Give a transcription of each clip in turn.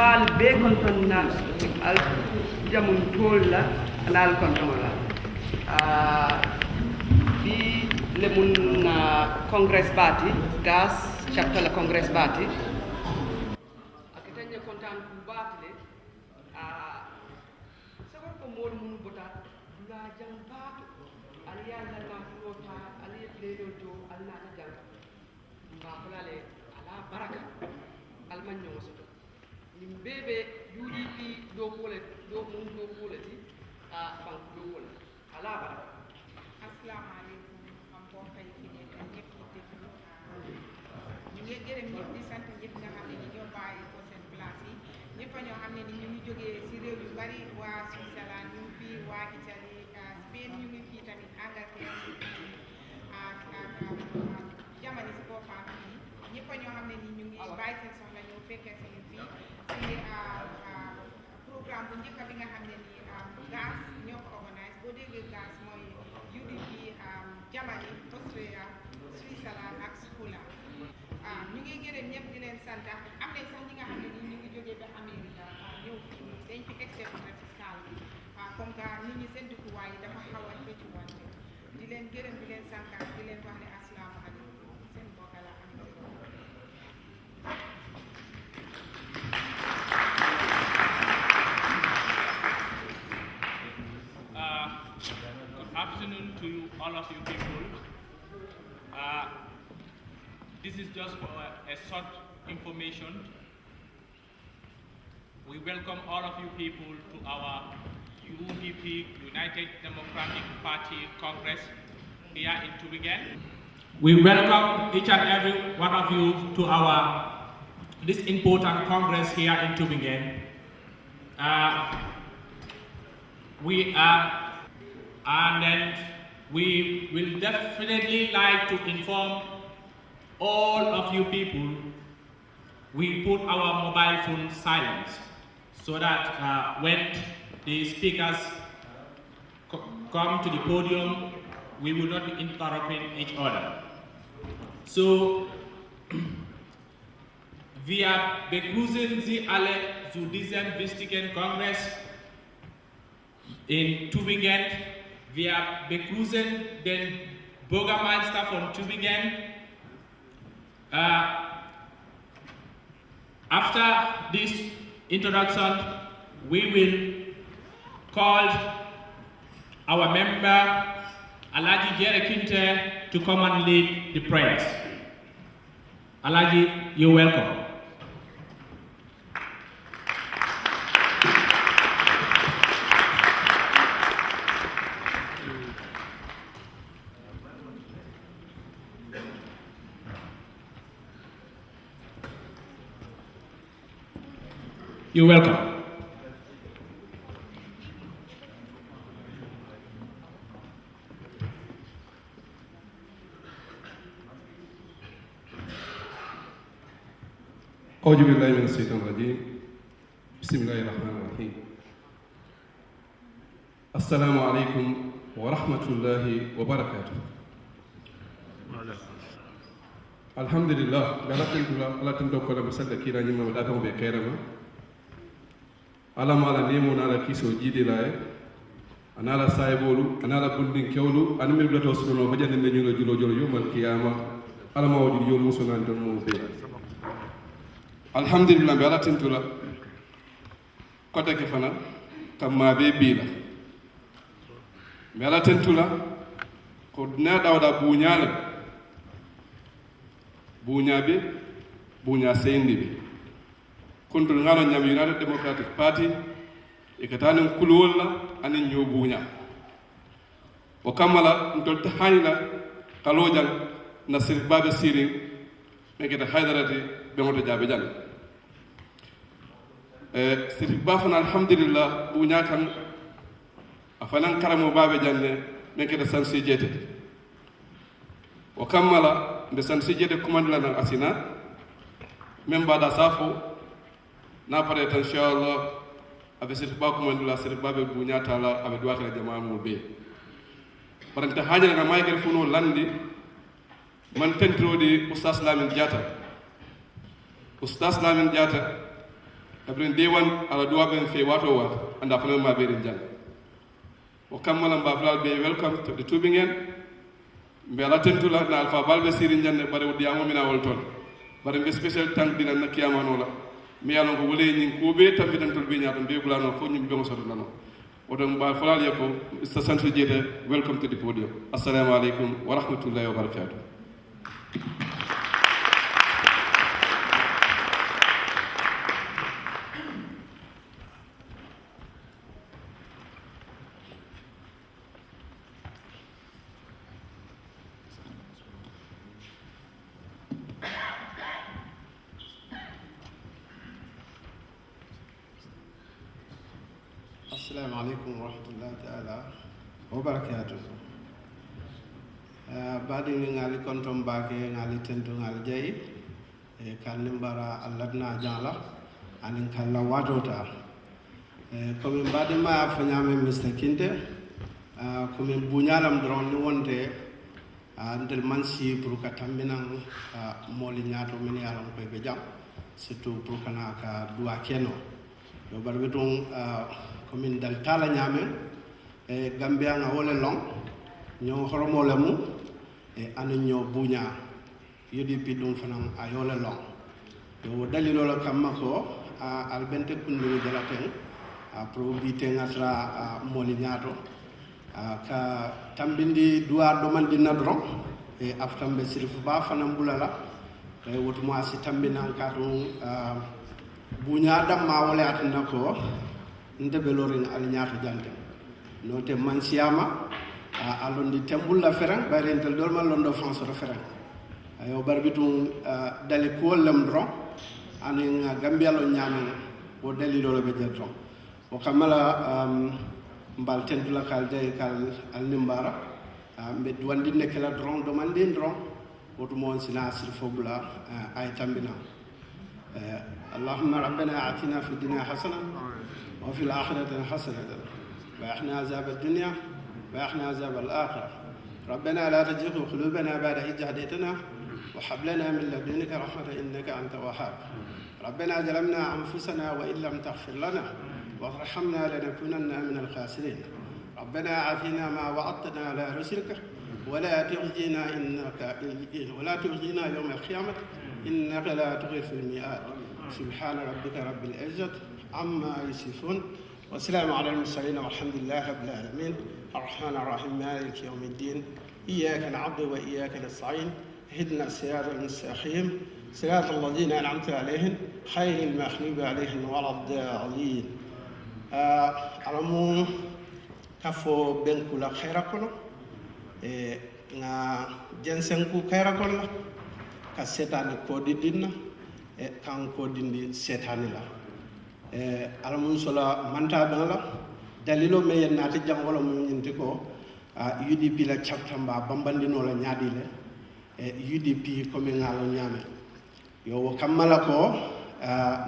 mbal be kontonna al jamun tolla anal kontola bi lemun congress bati gas chapter la congress bati akitanya kontan ku batile sabar ko mol mun botat dula jang batu ali yalla na lota ali lelo to alna ta jang ba fulale ala baraka almanyo soto nimbebe UDP do kole do mun do kole ti bank do kole ala baraka. Assalamu alaikum am ko fay ci ne ak ñepp ci déglu ñu ngi gërëm ñepp di sant ñepp nga xam ne ñi ñoo bàyyi ko seen place yi ñepp ñoo xam ne ni ñu ngi jógee ci réew yu bari waa Switzerland ñu ngi fii waa Italie Spain ñu ngi fii tamit Angleterre ak Germany si boppam fii ñepp ñoo xam ne ni ñu ngi bàyyi seen soxla ñoo fekkee seen fii ci programme bu njëkk bi nga xam ne ni gas ñoo ko organise boo déggee gas mooy UDP Germany Australia Switzerland ak Scotland ñu ngi gërëm ñëpp di leen sant am nañ sax ñi nga xam ne ni ñu ngi jógee ba Amérique ñëw fii dañ fi excepté ci salle bi comme que nit ñi seen dëkkuwaay yi dafa xaw a fecc wante di leen gërëm di leen sant di leen wax ne asalaamaaleykum seen mbokk la am Good afternoon to you, all of you people. This is just for a short information. We welcome all of you people to our UDP, United Democratic Party Congress here in Tübingen. We welcome each and every one of you to this important Congress here in Tübingen. And then we will definitely like to inform all of you people, we put our mobile phone silent so that when the speakers come to the podium, we will not be interrupting each other. So, wir begrüßen Sie alle zu diesem wichtigen Kongress in Tübingen. Wir begrüßen den Bürgermeister von Tübingen. After this introduction, we will call our member, Alaji Jerekinte, to come and lead the prayers. Alaji, you're welcome. You're welcome. أعوذ بالله من الشيطان الرجيم بسم الله الرحمن الرحيم السلام عليكم ورحمة الله وبركاته الحمد لله لا تندوك ولا مسألة كيرا نيما مداتهم بكيرما على ما لا نيمون على كيسو جيدي لاي أنا لا سايبولو أنا لا بندين كيولو أنا ملبلا توصلنا فجأة نمجينا جلو يوم القيامة على ما وجد يوم مسونا ندمو بيه alhamdulillah be ala tintula kote ke fana kamma be bila be ala tintula ko na dawda buñale buñabe buña seyndi be kontul ngalo nyam United Democratic Party e katanen kulwol la anin ñoo buña o kamala ntol tahanila kalojal nasir babe sirin me keta haydarati bemoto jaabe jang sirif ba fana alhamdulillah bu ñaakan afanan karamo baabe janne men kede sansi jete o kammala mbe sansi jete commande la nan asina même bada safo na pare tan inshallah avec sirif ba commande la sirif baabe bu ñaata la avec doit la jamaa mo be parante haajal nga may gel funo landi man tentro di oustaz Lamine Diatta Oustaz Lamine Diatta kabrin day one ala duwa ben fe wato wat anda fana ma be rin jan o kamala mba flal be welcome to the tübingen mbe ala tentula na alfa balbe sirin janne bare wudi amo mina wol ton bare mbe special tank dina na kiyama no la mi yalon ko wole nyin ko be tambi dan tol be nyaado be bulano fo nyim be mo soto nano o don ba flal yako Mr. Sansu Jete welcome to the podium assalamu alaikum wa rahmatullahi wa barakatuh. السلام عليكم ورحمة الله تعالى وبركاته. بعدين نعالي كنتم باقي نعالي تنتو نعالي جاي كان نمبرا اللبنا جالا أن كان لواتوتا كم بعد ما فنيام مستكينته كم بنيالم درون نوانته andel mansi pour katambina moli nyaato min yalam koy be jam surtout pour kana ka duwa keno yo barbe ton commune dal tala nyame e gambia nga wole long ñoo xoromo lamu e anu ñoo buña UDP dum fanam ayole long yo dalilo la kamako al bente kundu jalaten probité ngatra moli nyaato ka tambindi duwa do man dinna dron e aftambe sirfu ba fanam bulala e wotu mo asi tambina ka dum buña dam ma wole atna ko ndebe lorin al ñaato jante note man siyama alondi tembul la ferang barentel dol man londo France do ferang ayo barbitum dali ko lam dron ani gambia lo ñamen o dali lo be dron o kamala mbal tentula kal de kal al nimbara be wandi nekela dron do man din dron wotu mon sina sir fobula ay tambina اللهم ربنا آتنا في الدنيا حسنة وفي الآخرة حسنة وإحنا عذاب الدنيا وإحنا عذاب الآخرة ربنا لا تزغ قلوبنا بعد إذ هديتنا وهب لنا من لدنك رحمة إنك أنت الوهاب ربنا ظلمنا أنفسنا وإن لم تغفر لنا وارحمنا لنكونن من الخاسرين ربنا آتنا ما وعدتنا على رسلك ولا تخزنا يوم القيامة إنك لا تخلف الميعاد سبحان ربك رب العزة عما يصفون والسلام على المرسلين والحمد لله رب العالمين الرحمن الرحيم مالك يوم الدين إياك نعبد وإياك نستعين اهدنا الصراط المستقيم صراط الذين أنعمت عليهم خير المغضوب عليهم ولا الضالين alamu kafo benku la khaira kono nga jensenku khaira kono ka setane ko didinna kan ko dindi setani la alamun sola manta bala dalilo me yennati jangolo mu nyinti ko UDP la chaptamba bambandino la nyaadile UDP ko me ngalo nyame yo kamala ko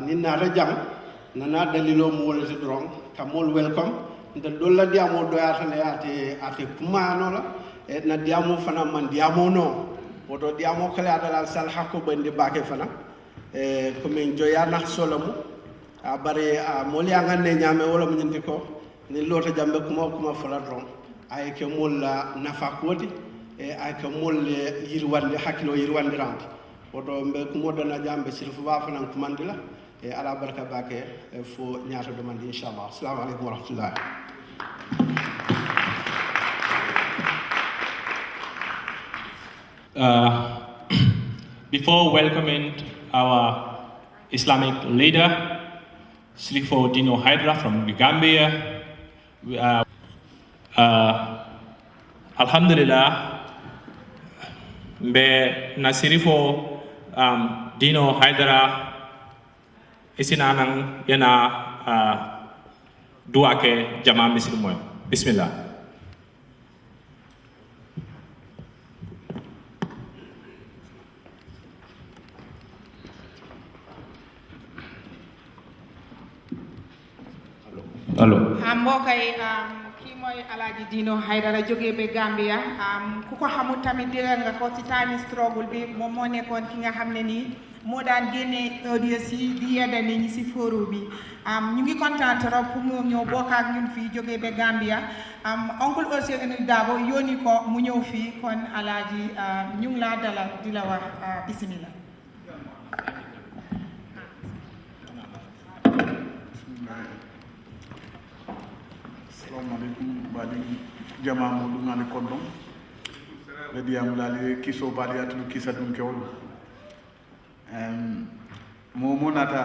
ninna ra jang nana dalilo mu wala ci drong kamol welcome nda dolla diamo doyata le ate kumano la na diamo fana man diamo no woto diamo kala dal sal hakko bandi bake fana ko men joya nak solomu bare moli anga ne nyame wala mu nyindi ko ni lota jambe kuma fala drong ay ke mol nafa koti ay ke mol yirwande hakilo yirwande rande woto mbe kumo dana jambe sirfu ba fana kumandila ala barka bake fo ñaata demande inshallah assalamu alaykum wa rahmatullah. Before welcoming our Islamic leader Slifo Dino Hydra from the Gambia, alhamdulillah be nasirifo Dino Hydra isinanang yana dua ke jamaah muslim. Bismillah. Halo. Mbokay ki moy Alaaji Dino Haydara joge be Gambia ku ko xamul tamit dégg nga ko ci time struggle bi moom moo nekkoon ki nga xam ne nii moo daan génne audios yi di yedda nit ñi si forum bi ñu ngi kontaan trop pour mu ñëw bokk ak ñun fii jógee ba Gambia oncle Ousseynou Dabo yónni ko mu ñëw fii kon alaaji ñu ngi laa dalal di la wax bismillah. Assalamualaikum badi jama mo dum ngani kondom le diam lali kiso badi atlu kisa dum kewol mo nata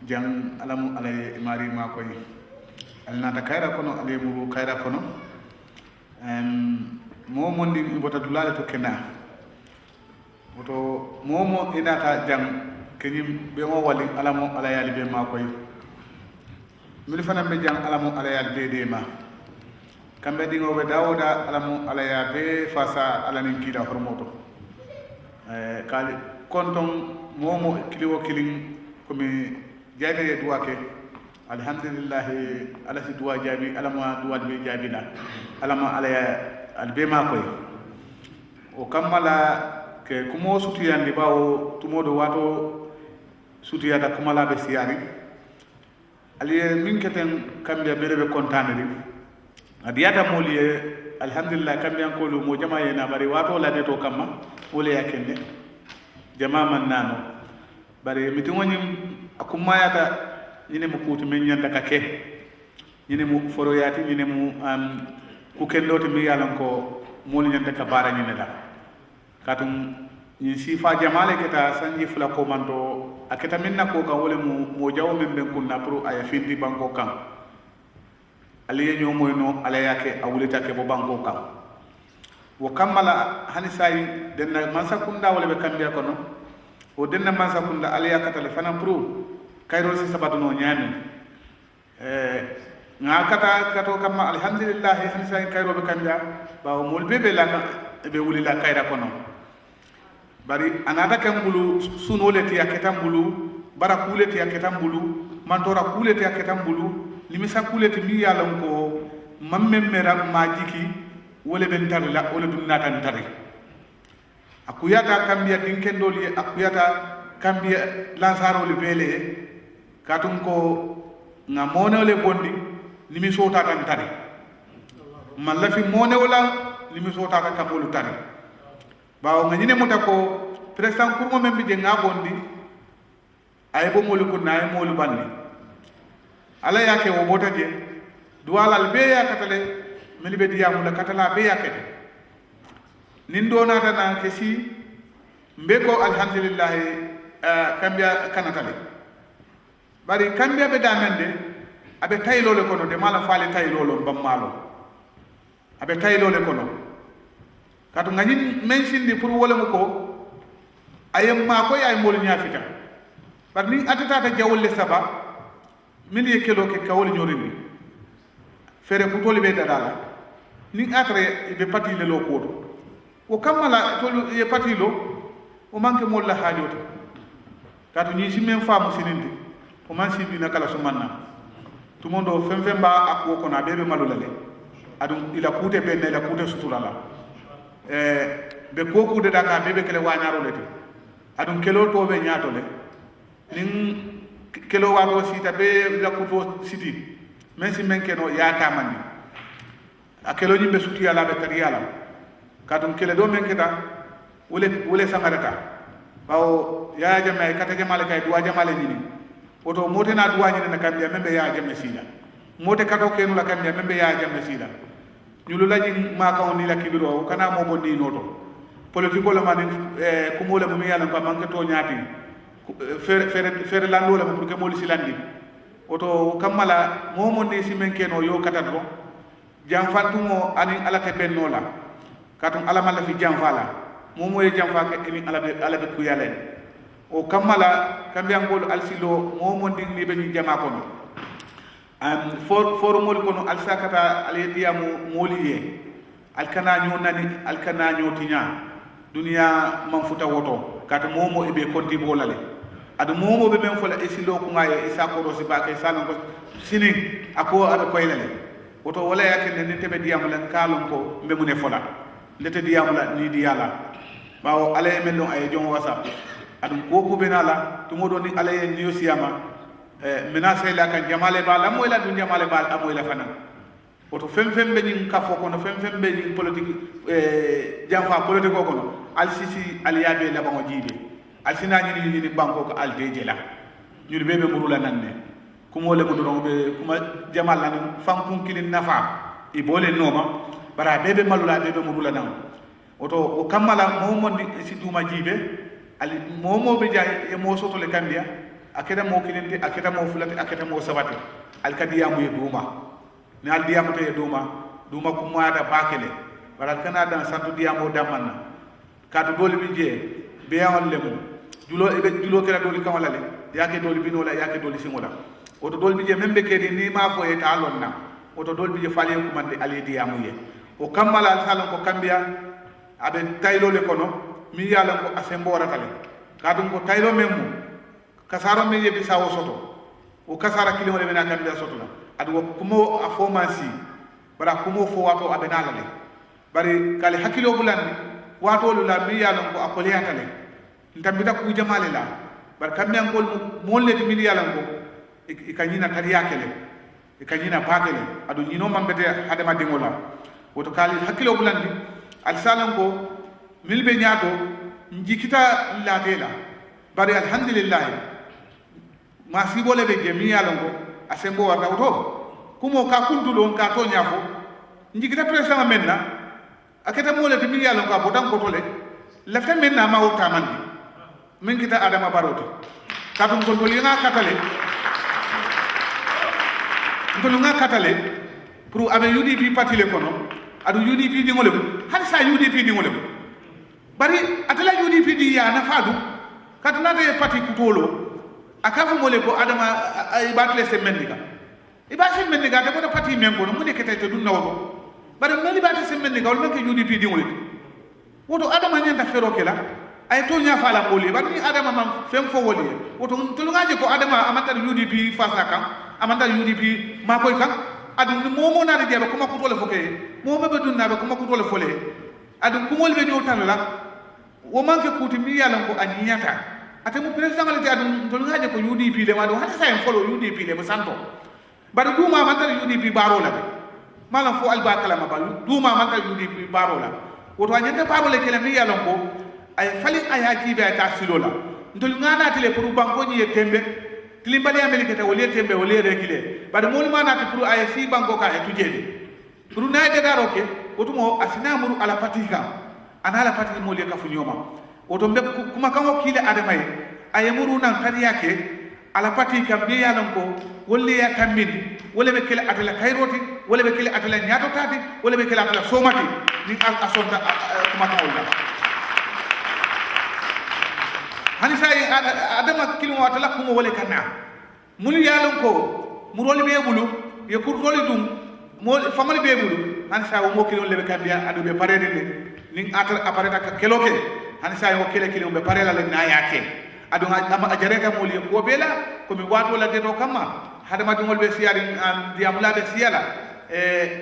jang alamu alay mari ma koy al nata kayra kono ale muru kayra kono mo mondi bota dulale to kena moto mo inata jang kenyim be mo wali alamu alayali be ma koy mili fana be jang alamu alaya be ma kambe dingo be dawoda alamu alaya be fasa alanin kila hormoto kali konton momo kiliwo kilin komi jayta ye duwake alhamdulillah ala si duwa jabi alama duwa be jabi la alama alaya albe ma koy o kamala ke kumo sutiyandi bawo tumodo wato sutiyada kumala be siyari aliye min keten kambia berebe kontaneri adiyata moliye alhamdulillah kambia ko lu mo jama yena bari wato la de to kamma wole yakende jama man nano bari miti woni akuma yata nyine mu kutu men nyanda kake nyine mu foro yati nyine mu ku kendoti mi yalan ko moli nyanda ka bara nyine la katum ni sifa jamale keta sanji fula ko manto aketa minna ko ka wole mo jawo men ben kunna pro aya findi banko kan aliye nyo moy no ala yake awulita ke bo banko kan wo kamala hani say denna mansa kunda wole be kambiya kono o denna mansa kunda ala yakata le fana pro kayro si sabatu no nyami nga kata kato kamma alhamdulillah hani say kayro be kambiya ba mol bebe la be wulila kayra kono bari anata kambulu sunole ti aketambulu bara kuleti aketambulu mantora kuleti aketambulu limisa kuleti mi yalla ko mammemera majiki wole ben tarla wole dum natan tari akuyata kambiya dinkendoli akuyata kambiya lansaro le bele katum ko nga monole bondi limiso tatan tari malafi monewola limiso tatan kamolu tari bawo nga ñine muta ko président kurmo men bi je nga bondi ay bo molu ko nay molu banni ala yake wo bota je duwalal be ya katale meli be diamu la katala be yake nin do nata na kesi mbe ko alhamdulillah kambia kanatale bari kambia be damende abe taylo le kono de mala faale taylo lo bammalo abe taylo le kono katu ngani menshindi pour wala mu ko ayem ma ko yaay mol ñafita par ni atata ta jawle saba min ye kelo ke kawol ñorindi fere ku toli be dadala ni atre be pati le lo ko o kamala tolu ye pati lo o manke mol la haajoto katu ni simen faamu sinindi o man sindi na kala sumanna tout mondo femba akko ko na bebe malulale adum ila kute be ne la kute suturala be ko de daka bebe kele wañaro leti adum kelo to be ñaato le nin kelo wato sita be la kuto siti men si men keno ya tamani a kelo ñimbe suti ala be tari ala kadum kele do men keta wole sangarata bawo ya jame kata jamale kay duwa jamale ñini oto mote na duwa ñini na kambiya membe ya jame sila mote kato kenu la kambiya membe ya jame sila ñulu lañi ma kaw ni la kibiro kana mo bondi noto politiko la mani kumo la mi yalla ko manke to ñaati fere lando la pour que mo li silandi oto kamala mo mo ni simen keno yo katado jam fantumo ani ala te benno la katum ala mala fi jam fala mo moy jam fa ke ni ala be ku yalla o kamala kambiangol alsilo mo mo ndi ni be ni jama kono for mol kono al sakata al diamu moliye al kana nyo nani al kana nyo tinya dunia man futa woto kata momo e be konti bolale adu momo be men fola esilo ko ngaye isa ko do sibake sanan ko sini ako ada koylale woto wala yakene ni tebe diamu lan kalon ko mbemune fola ndete diamu la ni diala bawo ale men no ay jom wasa adum ko ko benala to modo ni ala en niyo siyama menace la kan jamale ba la moy la dun jamale ba amoy la fana oto fem be ni ka fo kono fem be ni politique jamfa politique ko kono al sisi al yabe la bango jibe al sinani ni banko ko al deje la ñu bebe murula nanne kumo le ko be kuma jamal la fankun kilin nafa e bole noma bara bebe malula bebe murula nan oto o kamala mo mon si duma jibe ali mo be jaay e mo soto le kambia akeda mo kilinde akeda mo fulati akeda mo sabati al kadiya mo duma ni al diyamu te duma ko maada bakele bara kana dan santu diyamo damanna kadu doli bi je be yawal lemu julo kera doli kamalale yake doli binola yake doli singola oto doli bi je membe kedi ni ma fo e talonna oto doli bi je fale ko mande ali diyamu ye o kamala al salon ko kambia abe taylo le kono mi yalla ko asembora tale kadum ko taylo memmu kasaro me yebi sawo soto o kasara kilimo le mena kambia soto la adu kumo afomasi bara kumo fo wato abenala le bari kale hakilo bulandi wato la mi yalla ko akoliyata le ndambita ku jamale la bar kammi an kol molle ti mi yalla ko e kanyina tariya kele e kanyina pakele adu nyino mambete hadema dingola woto kale hakilo bulandi al salam ko milbe nyaato njikita la tela bari alhamdulillah ma sibole be je mi yalla ko asembo warta oto kumo ka kuntulo ka to nyafo njikita president menna aketa mole te mi yalla ko bodan ko tole lafta menna ma o tamandi min kita adama baroto kadum ko toli nga katale ngol nga katale pour abe UDP parti le kono adu UDP di ngolem har sa UDP di ngolem bari atala UDP di ya na fadu kaduna de parti kutolo akafu mole ko adama ay batle se mendiga ibasi mendiga de ko parti mengo no mune kete to dun nawo bari meli batle se mendiga wol men ke UDP di ngolem woto adama nyanta fero kela ay to nya fala mole bari adama man fem fo woli woto to ngaje ko adama amata UDP fasa kan amata UDP ma koy kan adu momo na de jeba kuma ko tole foke momo be dun na be kuma ko tole fole adu kumol be do tan la wo manke kuti mi yalla ko anyata ate mo president ngale adu to ngaje ko UDP le ma do hata say follow UDP le mo santo bari duma man tan UDP baro la be mala fo alba kala ma ba duma man tan UDP baro la woto anyande baro le kele mi yalla ko ay fali aya jibe ta silola ndol ngana tele pour banko ni tembe tilimbali amerika ta wole tembe wole rekile bari mo mana ta pour aya si banko ka e tujede pour na de daro ke woto mo asina muru ala patika anala patika mo le ka fu nyoma woto mbe kuma kango kile adamay ay muru nan tariya ke ala patika be yalan ko wolle ya tambini wole be kele atala kayroti wole be kele atala nyaato tati wole be kele atala somati ni asonta kuma kango la hani say adama kilimo atala kumo wole kana mulu yalon ko muroli be bulu ye kurtoli dum mo famali be bulu hani say mo kilon lebe kandia adu be parede le ning atar apareta ka keloke hani say o kele kilon be parela le na yake adu ama ajareka moli ko bela ko mi wato la deto kama hadama dum be siyari an diamula be siyala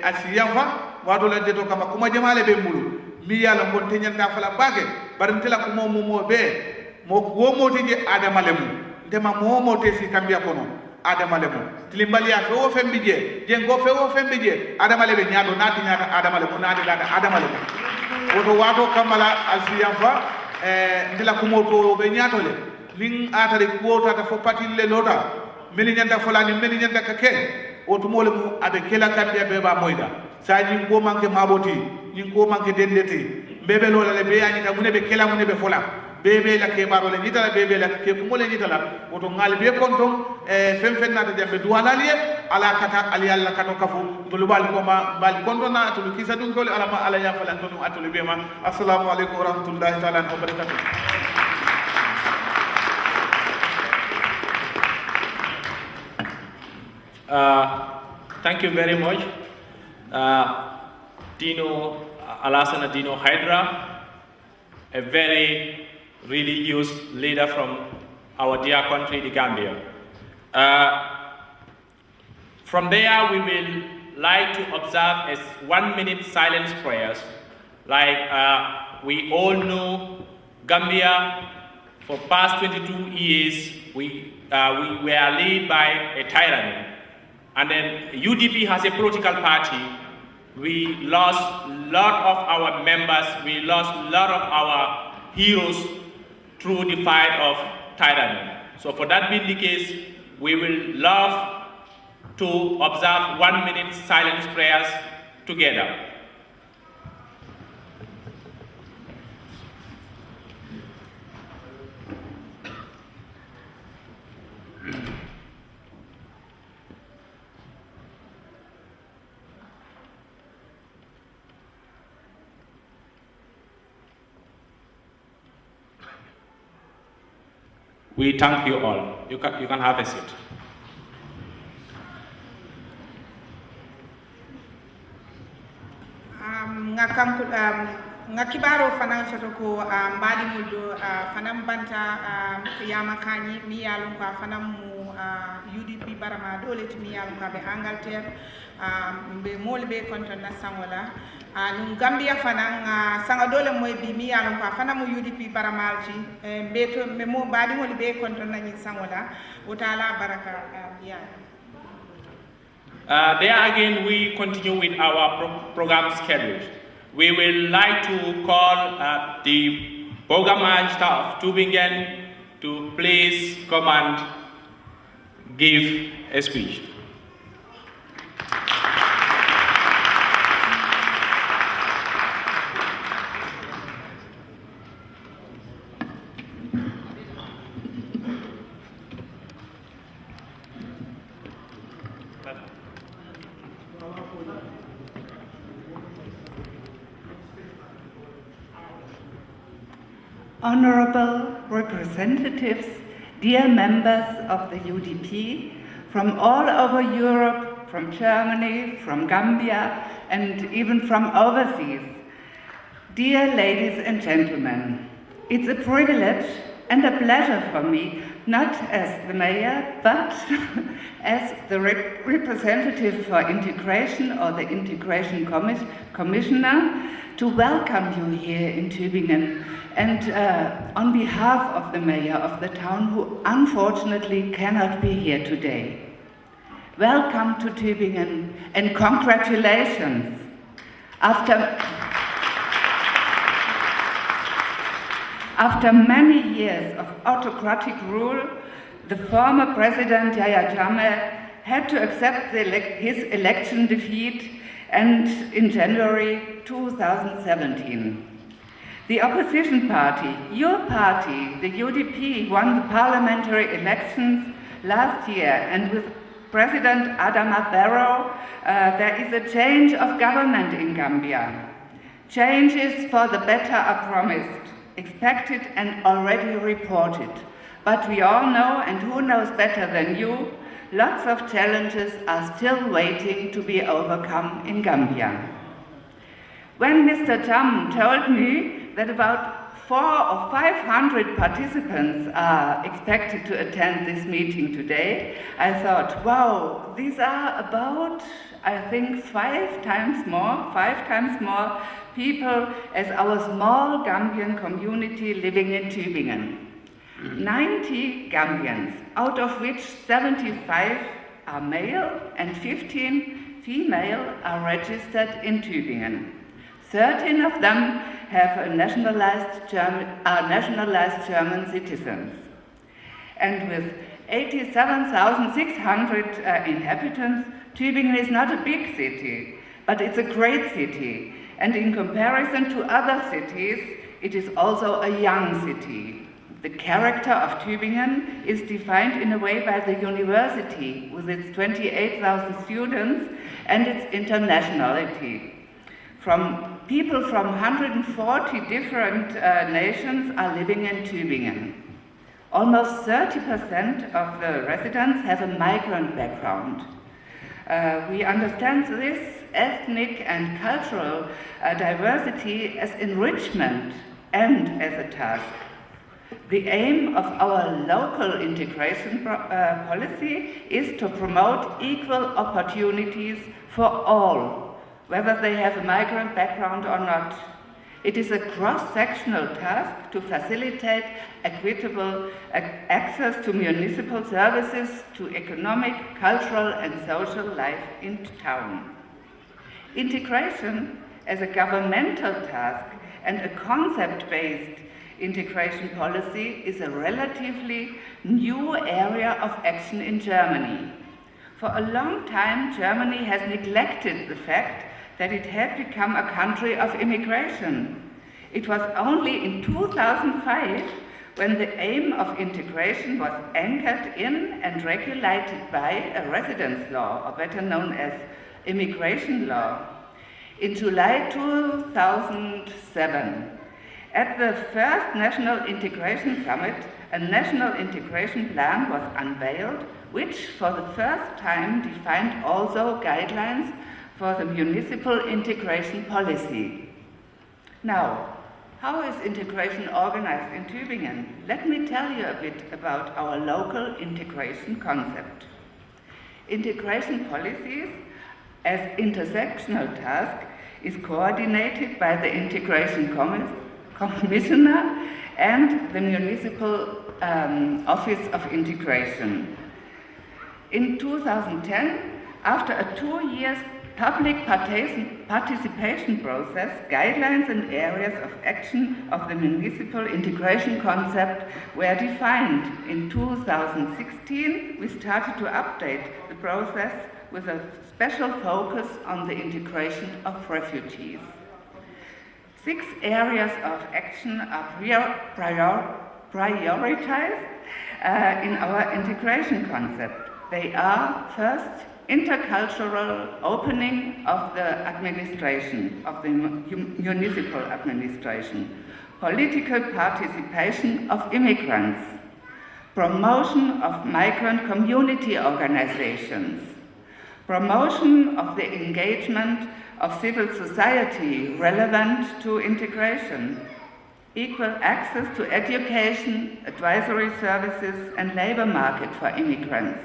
asiyam fa wato la deto kama kuma jamale be mulu mi yalon ko tenyanta fala bage barintela ko mo be mo wo tije adama lemu ndema mo te si kambia kono adama lemu tilimbali ya fo fembi je jengo fo fembi je adama lebe nyaato nati nyaata adama lemu nati lata adama lemu woto wato kamala asiyam fa ndila ko moto be nyaato le ling atare ko tata fo patille lota meli nyanda folani meli nyanda kake woto mole mu abe kela kambia be ba moyda sa nyi ko manke maboti nyi ko manke dendeti bebe lola le be yani ta munebe kela munebe fola bebe la ke baro le nitala bebe la ke ko le nitala woto ngal be konton fem fen na jambe duwalaliye ala kata ali alla kato kafu to bal ko ma bal konton na to kisa dun ko ala ma ala ya falan to atul be ma assalamu alaikum wa rahmatullahi ta'ala wa barakatuh. Thank you very much, Dino Alassana Dino Hydra, a very religious leader from our dear country, the Gambia. From there, we will like to observe a 1 minute silence prayers. Like we all know, Gambia for past 22 years, we were led by a tyranny. And then UDP has a political party. We lost a lot of our members, we lost a lot of our heroes through the fight of tyranny. So for that being the case, we will love to observe 1 minute silence prayers together. We thank you all. You can have a seat. nga kibaro fanan soto ko mbadi muldo fanan banta yama kani mi yalon ko fanan mu UDP barama dole mi yalon ko be Angleterre be molbe konto na sangola num Gambia fanan sanga dole moy bi mi yalon ko fanan mu UDP baramalji be to me mo mbadi molbe konto na ni sangola wotala baraka ya There again, we continue with our program schedule. We will like to call the Bürgermeister of Tübingen to please come and give a speech. Honorable representatives, dear members of the UDP from all over Europe, from Germany, from Gambia, and even from overseas. Dear ladies and gentlemen, it's a privilege and a pleasure for me, not as the mayor, but as the representative for integration or the integration commissioner, to welcome you here in Tübingen and on behalf of the mayor of the town who unfortunately cannot be here today. Welcome to Tübingen and congratulations. After many years of autocratic rule, the former president Yahya Jammeh had to accept his election defeat and in January 2017. The opposition party, your party, the UDP, won the parliamentary elections last year, and with President Adama Barrow, there is a change of government in Gambia. Changes for the better are promised, expected and already reported. But we all know, and who knows better than you, lots of challenges are still waiting to be overcome in Gambia. When Mr. Jam told me that about 400 or 500 participants are expected to attend this meeting today, I thought, wow, these are about, I think, 5 times more people as our small Gambian community living in Tübingen. 90 Gambians, out of which 75 are male and 15 female are registered in Tübingen. 13 of them have nationalized German citizens. And with 87,600 inhabitants, Tübingen is not a big city, but it's a great city. And in comparison to other cities, it is also a young city. The character of Tübingen is defined in a way by the university, with its 28,000 students and its internationality. People from 140 different nations are living in Tübingen. Almost 30% of the residents have a migrant background. We understand this ethnic and cultural diversity as enrichment and as a task. The aim of our local integration policy is to promote equal opportunities for all, whether they have a migrant background or not. It is a cross-sectional task to facilitate equitable access to municipal services, to economic, cultural and social life in town. Integration as a governmental task and a concept-based integration policy is a relatively new area of action in Germany. For a long time, Germany has neglected the fact that it had become a country of immigration. It was only in 2005 when the aim of integration was anchored in and regulated by a residence law, or better known as immigration law. In July 2007, at the first National Integration Summit, a national integration plan was unveiled, which for the first time defined also guidelines for the municipal integration policy. Now, how is integration organized in Tübingen? Let me tell you a bit about our local integration concept. Integration policies as intersectional task is coordinated by the Integration Commissioner and the Municipal Office of Integration. In 2010, after a 2 years public participation process, guidelines and areas of action of the municipal integration concept were defined. In 2016, we started to update the process with a special focus on the integration of refugees. 6 areas of action are prioritized in our integration concept. They are, first, intercultural opening of the administration, of the municipal administration, political participation of immigrants, promotion of migrant community organizations, promotion of the engagement of civil society relevant to integration, equal access to education, advisory services and labor market for immigrants,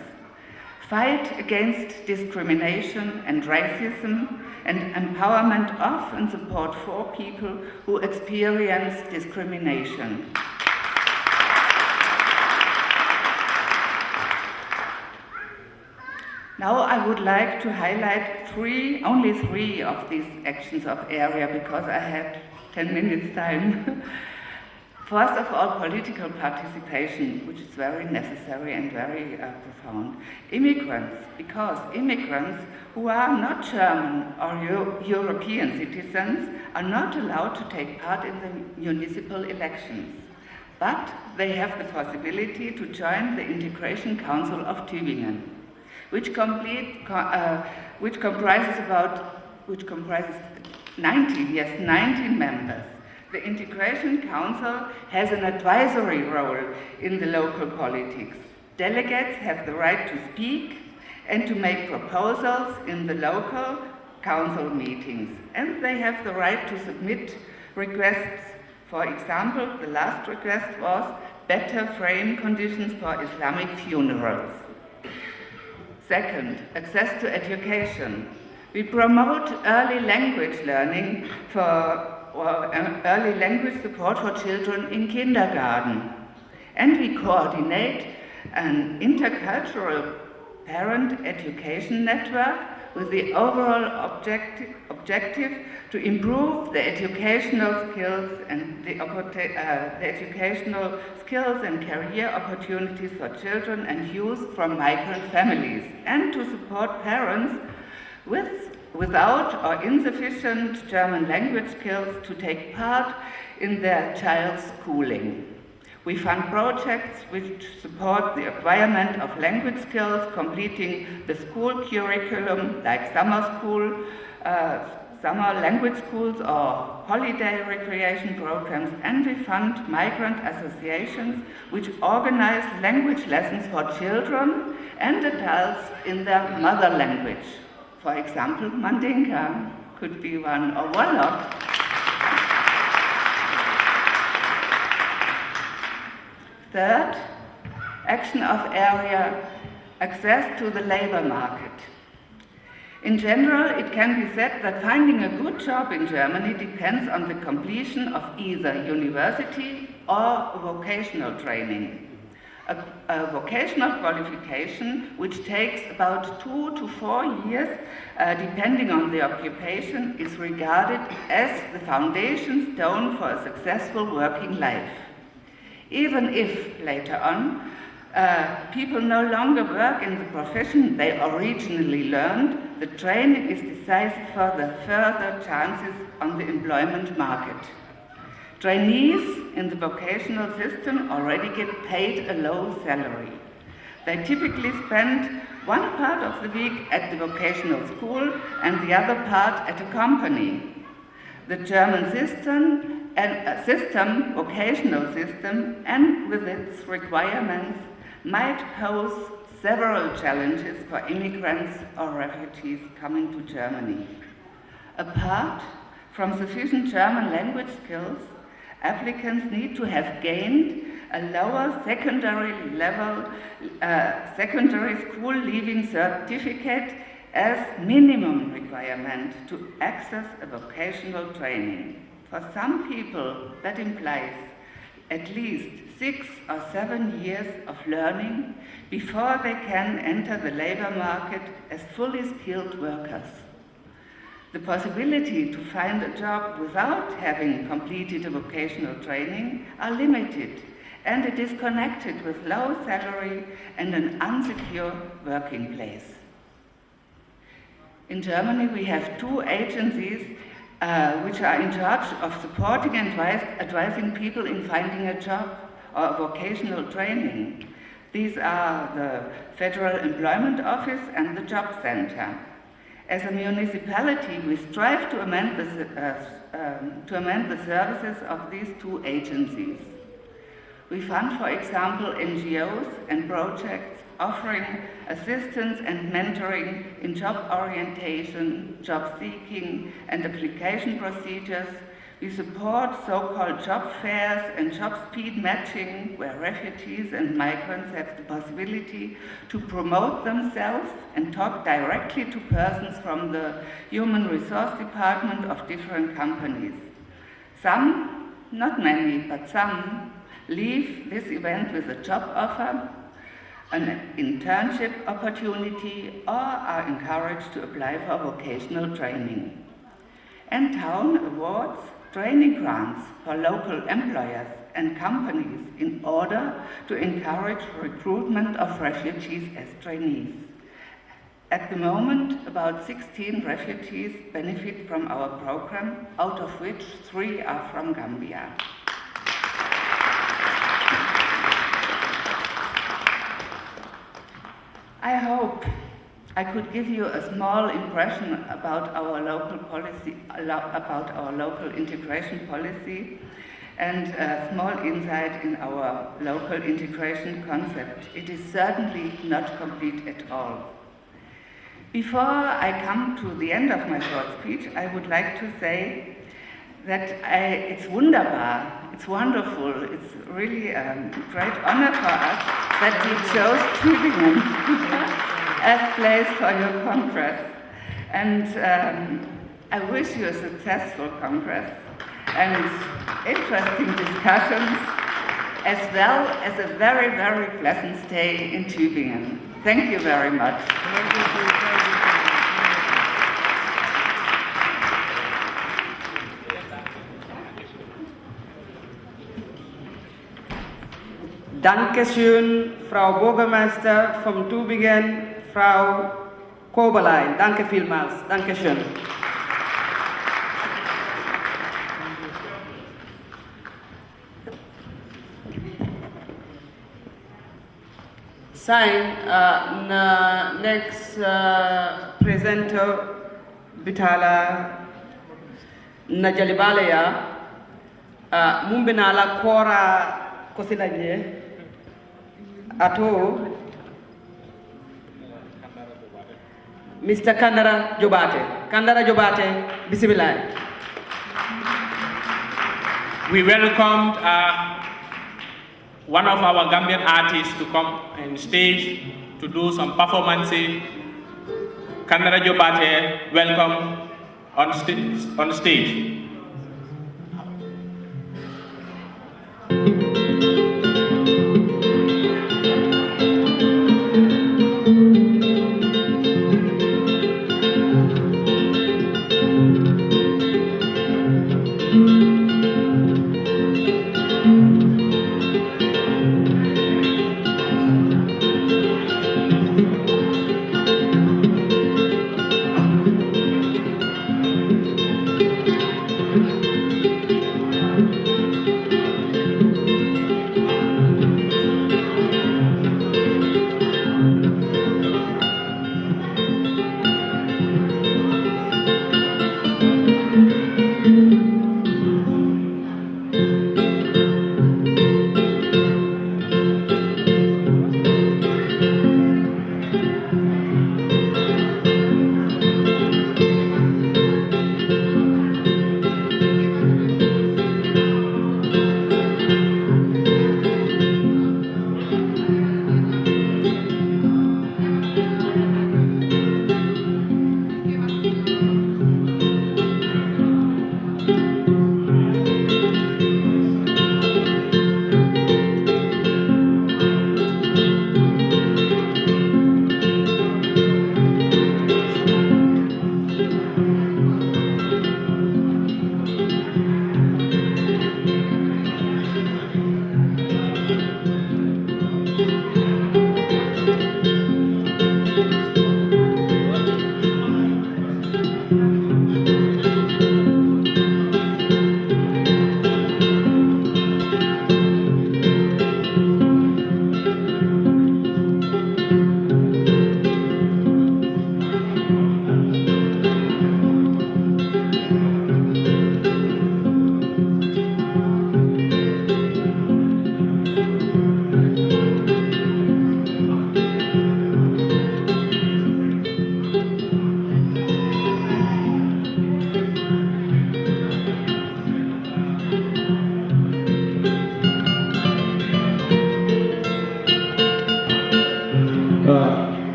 fight against discrimination and racism, and empowerment of and support for people who experience discrimination. Now I would like to highlight only three of these actions of area, because I had 10 minutes time. First of all, political participation, which is very necessary and very profound. Immigrants, because immigrants who are not German or European citizens are not allowed to take part in the municipal elections. But they have the possibility to join the Integration Council of Tübingen, which comprises 19 members. The Integration Council has an advisory role in the local politics. Delegates have the right to speak and to make proposals in the local council meetings, and they have the right to submit requests. For example, the last request was better frame conditions for Islamic funerals. Second, access to education. We promote early language learning early language support for children in kindergarten. And we coordinate an intercultural parent education network with the overall objective to improve the educational skills and the educational skills and career opportunities for children and youth from migrant families, and to support parents without or insufficient German language skills to take part in their child's schooling. We fund projects which support the acquirement of language skills, completing the school curriculum like summer language schools or holiday recreation programs, and we fund migrant associations which organize language lessons for children and adults in their mother language. For example, Mandinka could be one, or Wallach. Third, action of area, access to the labor market. In general, it can be said that finding a good job in Germany depends on the completion of either university or vocational training. A vocational qualification, which takes about 2 to 4 years, depending on the occupation, is regarded as the foundation stone for a successful working life. Even if, later on, people no longer work in the profession they originally learned, the training is decisive for the further chances on the employment market. Trainees in the vocational system already get paid a low salary. They typically spend one part of the week at the vocational school and the other part at a company. The German vocational system, and with its requirements, might pose several challenges for immigrants or refugees coming to Germany. Apart from sufficient German language skills, applicants need to have gained a lower secondary school leaving certificate as minimum requirement to access a vocational training. For some people, that implies at least 6 or 7 years of learning before they can enter the labor market as fully skilled workers. The possibility to find a job without having completed a vocational training are limited, and it is connected with low salary and an unsecure working place. In Germany, we have 2 agencies which are in charge of supporting and advising people in finding a job or vocational training. These are the Federal Employment Office and the Job Center. As a municipality, we strive to amend the services of these 2 agencies. We fund, for example, NGOs and projects offering assistance and mentoring in job orientation, job seeking, and application procedures. We support so-called job fairs and job speed matching, where refugees and migrants have the possibility to promote themselves and talk directly to persons from the human resource department of different companies. Some, not many, but some, leave this event with a job offer, an internship opportunity, or are encouraged to apply for vocational training. And town awards training grants for local employers and companies in order to encourage recruitment of refugees as trainees. At the moment, about 16 refugees benefit from our program, out of which 3 are from Gambia. I hope I could give you a small impression about our local policy, about our local integration policy, and a small insight in our local integration concept. It is certainly not complete at all. Before I come to the end of my short speech, I would like to say that it's wunderbar, it's wonderful, it's really a great honor for us that you chose Tübingen as place for your congress. And I wish you a successful congress and interesting discussions, as well as a very, very pleasant stay in Tübingen. Thank you very much. Dankeschön, Frau Bürgermeister von Tübingen, Frau Koberlein. Danke vielmals. Dankeschön. Sign next presenter Bitala Najalibalaya Mumbinala Kora Kosilanye Ato Mr. Kandara Jobate. Kandara Jobate, Bismillah. We welcomed one of our Gambian artists to come on stage to do some performances Kanara Jobate welcome on stage.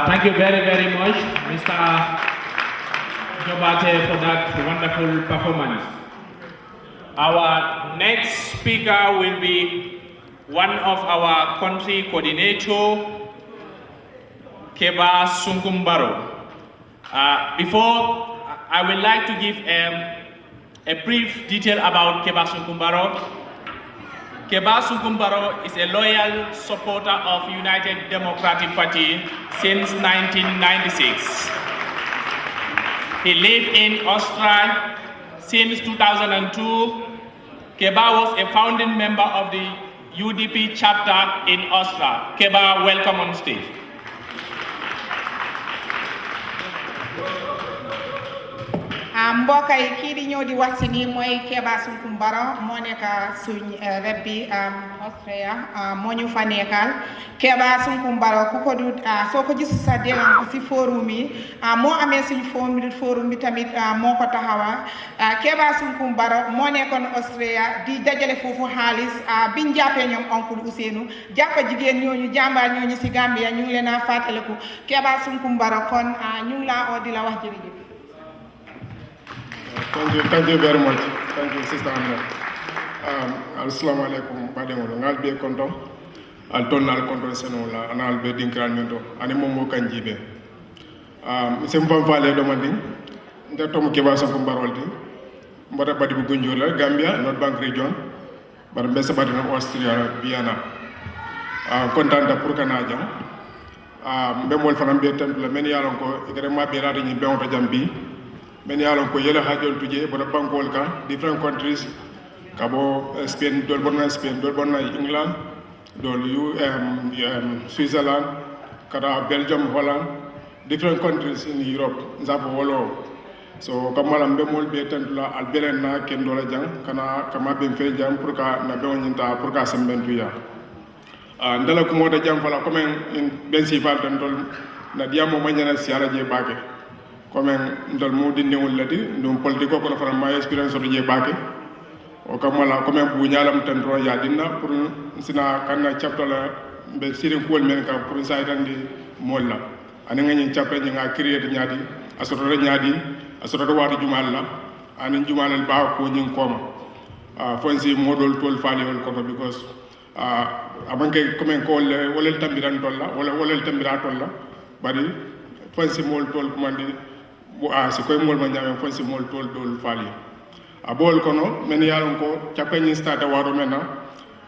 Thank you very, very much, Mr. Jobate, for that wonderful performance. Our next speaker will be one of our country coordinator, Keba Sunkumbaro. Before, I would like to give a brief detail about Keba Sunkumbaro. Keba Sunkumbaro is a loyal supporter of United Democratic Party since 1996. He lived in Australia since 2002. Keba was a founding member of the UDP chapter in Australia. Keba, welcome on stage. mbokk yi kii di ñëw di wax si nii mooy Keba Sunkumbaro moo nekk suñ rep bi Australia moo ñu fa nekkal Keba Sunkumbaro ku ko du soo ko gisu sa deelam ko si forum yi moo amee suñ forum bi tamit moo ko taxawa Keba Sunkumbaro moo nekkoon Australia di dajale foofu xaalis biñ jàppee ñoom oncle Ousseynou jàppa jigéen ñooñu jàmbaar ñooñu si Gambia ñu ngi leen a fàttaliku Keba Sunkumbaro kon ñu ngi laa oo di la wax jërëjëf. Thank you very much. Thank you, Sister Amina. Assalamu alaikum. Bademolo. Ngal be konto. Al ton nal konto senola. Anal be dinkran mento. Ani momo kanjibe. Sem fam fale do manding. Nda tomu Keba Sunkumbaro di. Mbara badi bu Gunjur Gambia, North Bank region. Bar mbesa badi na Austria, Vienna. Kontanta pour Canada. Be mol fanam be temple men yalon ko igere mabbe rade ni be on to jambi. Men yalon ko yela hajol tuje bodo bankol kan different countries kabo Spain dol bonna Spain dol bonna England dol Switzerland kada Belgium Holland different countries in Europe nzapo wolo so kamala mbemol be tantula al belenna ken dola jang kana kama be fe jang pour ka na be wonyinta pour ka sembentu ya ndala ko moda jang fala comme en ben si fal tan dol na diamo manyana siara je bake comme ndol mo dindi wol lati ndum politiko ko fara ma experience do je bake o kamala comme bu nyalam tan ro ya dinna pour sina kanna chapter la be sirin ko men ka pour sa tan di molla ani ngani chapre nga create nyadi asoro nyadi asoro wadu jumal la ani jumal ba ko nyin koma fonsi modol tol fali wol ko because abanke comme ko wala tambiran tolla wala tambira tolla bari fonsi mol tol kumandi si koy mol ma nyame fonsi mol tol dol fali abol kono men yalon ko chapre nyin stade waro mena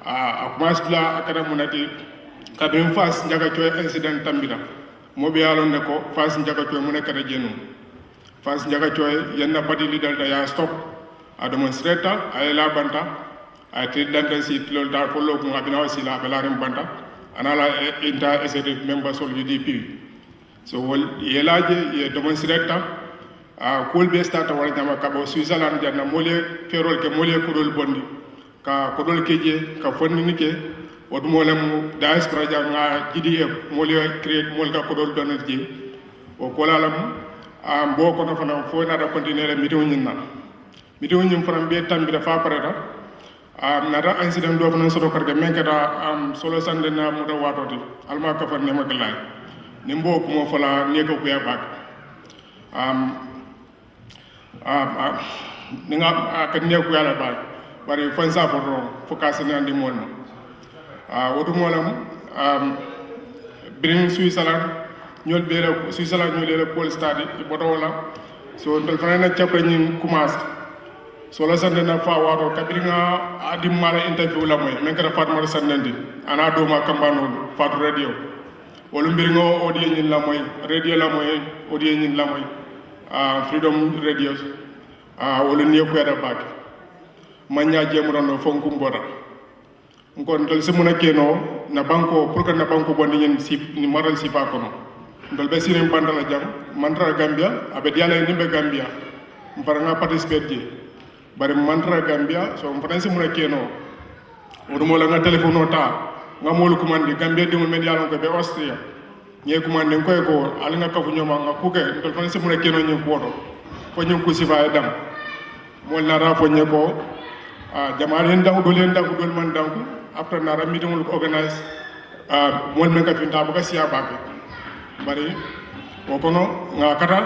akumas bla akada munati kabin fas njaga coy incident tambira mobe yalon ne ko fas njaga coy mun kada jenu fas njaga coy yenna badi lidal da ya stop a demonstrata ay la banta ay tridanta si lol dar fo lo ko ngabina wasila belarim banta anala inta essayed member sol UDP so wol yelaje ye demonstrata kol be stata wala jama kabo Switzerland janna mole ferol ke mole kurol bondi ka kodol keje ka fonni nike wadu molam diaspora janga GDF mole create mol ka kodol donat ji o kolalam bo ko no fana fo na da continuer meeting nyinna meeting nyim fram be tambi da fa pareta na da incident do fana so karga men kada solo sande na mu da watoti alma ka fa ne magalay nimbo ko mo fala ne ko ya bak ninga ka ne ko ya la bak bari fansa fo kasi nandi molma wodu molam bring Switzerland ñol bere Switzerland ñol le pol stade boto wala so ndol fana chapre ñi commence so la sande na fa wato kabringa adim mala interview la moy men kata fatma sandandi ana do ma kambano fatu radio wolu mbiringo audio ñi la moy radio la moy audio ñi la moy freedom radio wolu ne ko da bak manya jemurono fonkum bora ngon dol se mona keno na banko pour que na banko bondi ñen si ni maral si pa kono dol be sirim bandala jam mantra Gambia abe diala ni be Gambia mbara nga participer ji bari mantra Gambia so mfana se mona keno wodo mo la nga telephone ta nga molu commande Gambia de mo men yalon ko be Austria ñe commande ngoy ko al nga kafu ñoma nga kuke dol fana se mona keno ñi ko wodo ko ñu ko sifa dam mo na ra fo ñe ko jamal hen daw dol man daw après na meeting will organize mon men ka finta ba siya ba bari o kono nga kata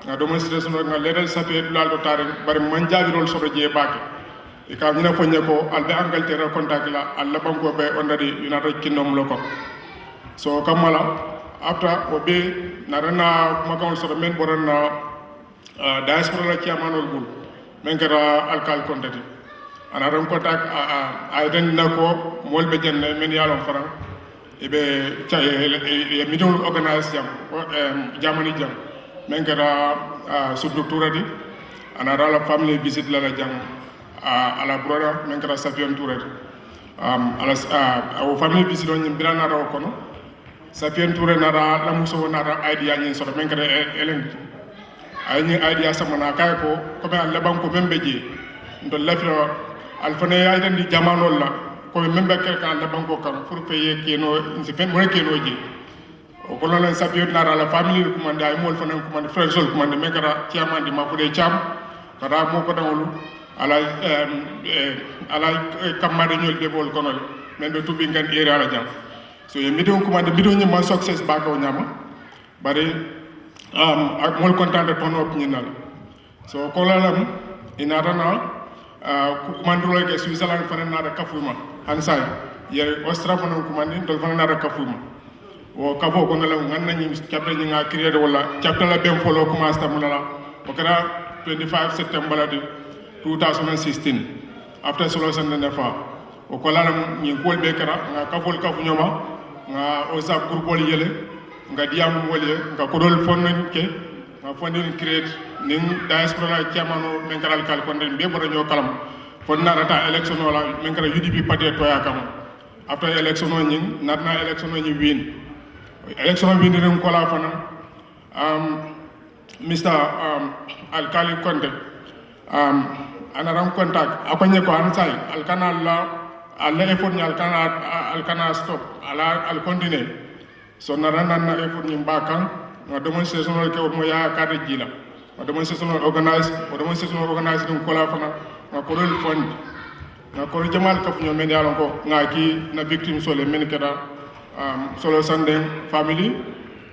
nga demonstration nga leral safe lal do tare bari man jabi rol sodo je ba e ka ñu na fo ñeko albe Angleterre contact la alla banko be ondari United Kingdom lo ko so kamala after o be na rana kuma kan sodo men borana diaspora la chairmanol bul men kara alkal contati ana ron contact ay den nako mol be jenne men yalon faram ibe e meeting organize jam jamani jam men kara sub doctora di ana rala family visit la jam ala brother men kara safion touré ala o family visit on birana raw kono safion touré nara la muso nara idea nyin so men kara elen ay ni idea samana kay ko comme alla banko membe ji ndol lafio alfane ya idan di jamano la ko membe kelka la banko kam pour payer keno ci fen mo keno ji o ko non sa biot na la famille ko mande ay mol fanan ko mande frère sol ko mande me kara tiamandi ma fude cham kara mo ko dawlu ala kamade ñol de bol kono men be tubi ngan ere ala jam so ye midon ko mande midon ñama success ba ko ñama bari ak mol content de ton op ñinal so ko lalam ina rana kumanduro ke Switzerland fana na da kafuma hansay ye Austria fana kumandi dol fana na da kafuma o kafo ko nala nganna ñi chapter ñi nga créer wala chapter la bem folo commence ta munala o kara 25 september 2016 after solo san na fa o ko la ñi ko be kara nga kafol kafu ñoma nga o sa groupe yele nga diam wolé nga ko dol fonnon ke nga fondin create ning diaspora chamano men karal kal kon den be boro ñoo kalam fon na rata election wala men kara UDP party to ya kam after election ñi natna election ñi win election win den ko la fana Mr. Alkali Conte ana ram contact akonye ko ansay alkana la alla effort ni alkana stop ala al continue so na effort ni mbakan na demonstration ke mo ya ka de jila demonstration organize dum ko la fana na ko rel fond na ko jamal kaf ñoo men yalon ko nga ki na victime sole men keda solo sanden family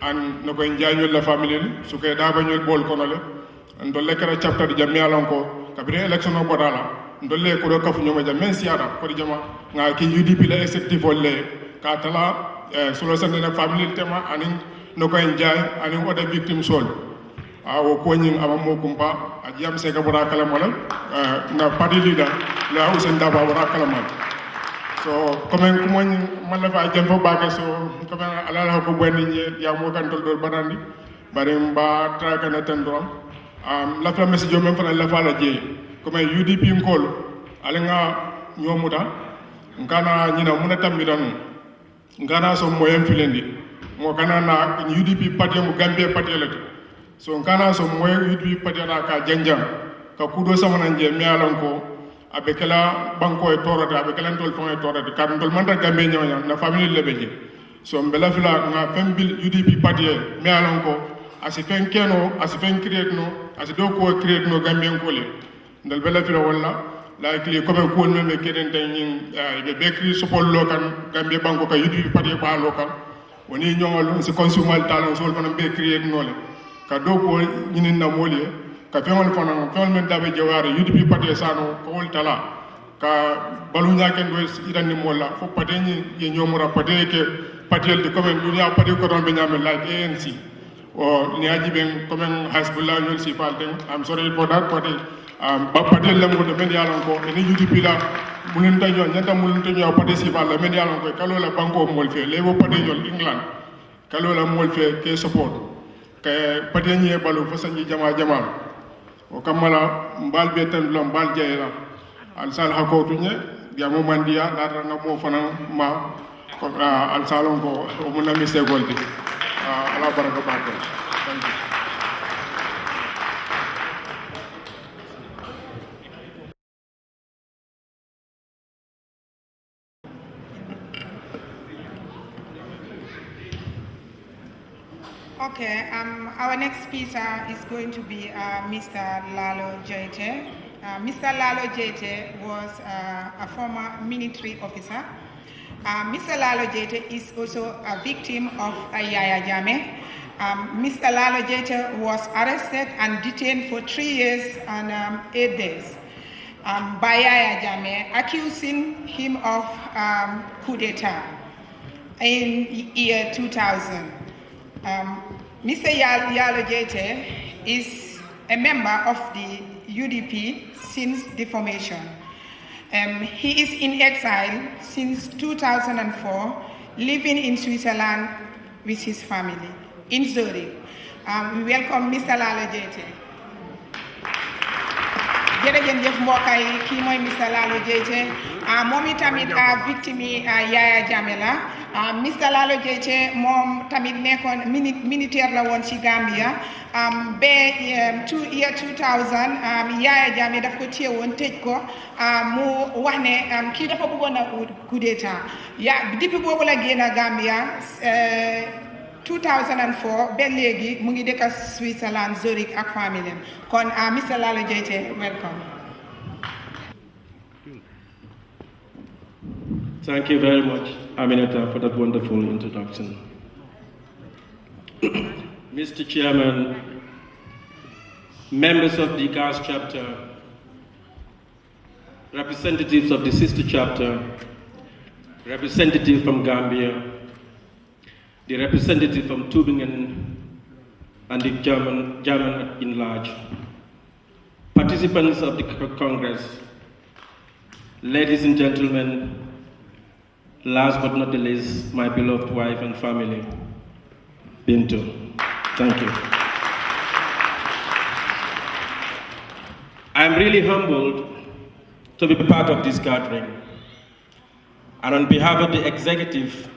an no ko njañol la family su ke da bañol bol kono le ndolle kara chapter jammi alon ko kabire election o bodala ndolle ko do kafu nyoma jam men siara ko di jama nga ki UDP la executive le ka tala solo sande na family tema anin no ko njaay anin oda victim sol awo ko nyin ama mo kumpa a jam se ka bora kala mala na party leader la usen da ba bora kala mala so comme ko mon man la fa jam fo baake so comme ala ko bonni ni ya mo kan tol dol banandi bare mba tra kana tendro la fa message jo men fa la fa la je comme UDP ngol ala nga nyomuta ngana nyina muna tambiranu ngana so moyen filendi mo kana na UDP party mo Gambia party la so ngana so moyen UDP party na ka janjang ka kudo samana je mi alon ko abe kala banko e torata abe kala tol fon e torata kam tol manda Gambia nyonya na family lebeje so mbela fila nga fembil UDP party mi alon ko asi fen keno asi fen create no asi do ko create no Gambia ko le ndal bela fila wala la clé comme ko no me keden tan yin be bekri support lokan Gambia banko ka UDP party ba lokan woni nyongol si consumer talon sol fana be create no le ka do ko nyinin na moli ka femol fana femol men dabe jawari UDP party sano ko wol tala ka balu nyaken do idan ni molla fo party ni ye nyomura party ke party de comme dunia party ko don be nyame like ANC o ni aji ben comme Hasbullah ñol si falten I'm sorry for that party ba party lamgo de men yalon ko ni UDP la mulun ta ñoo ñanta mulun ta ñoo party si fal men yalon ko kalo la banko mol fe lewo party ñol England kalo la mol fe ke support ke party ñe balu fa sanji jama o kamala mbal be tan lo mbal jeyra al sal hakotu ñe ya mo mandiya dara nga mo fana ma ko al salon ko o mo nami se goldi ala baraka bako thank you. Okay, our next speaker is going to be Mr. Lalo Jete. Mr. Lalo Jete was a former military officer. Mr. Lalo Jete is also a victim of Yaya Jammeh. Mr. Lalo Jete was arrested and detained for 3 years and 8 days by Yaya Jammeh, accusing him of coup d'etat in year 2000. Mr. Yalo Jete is a member of the UDP since the formation. He is in exile since 2004, living in Switzerland with his family in Zurich. We welcome Mr. Lalo Jete. Jërëjëf mbokk yi kii mooy Mr. Lalo Jete moom itamit victime Yaya Jammeh la Mr. Lalo Jete moom tamit nekkoon militaire la woon ci Gambia ba year 2000 Yaya Jammeh daf ko téye woon tëj ko mu wax ne kii dafa bëggoon a coup d'état depuis boobu la génn Gambia 2004 ba léegi mu ngi dëkk Switzerland Zurich ak famille kon Mr. Lalo Jete welcome. Thank you very much, Aminata, for that wonderful introduction. Mr. Chairman, members of the GAS chapter, representatives of the sister chapter, representative from Gambia, the representative from Tübingen, and the German in large, participants of the Congress, ladies and gentlemen, last but not the least, my beloved wife and family, Bintu. Thank you. I'm really humbled to be part of this gathering. And on behalf of the executive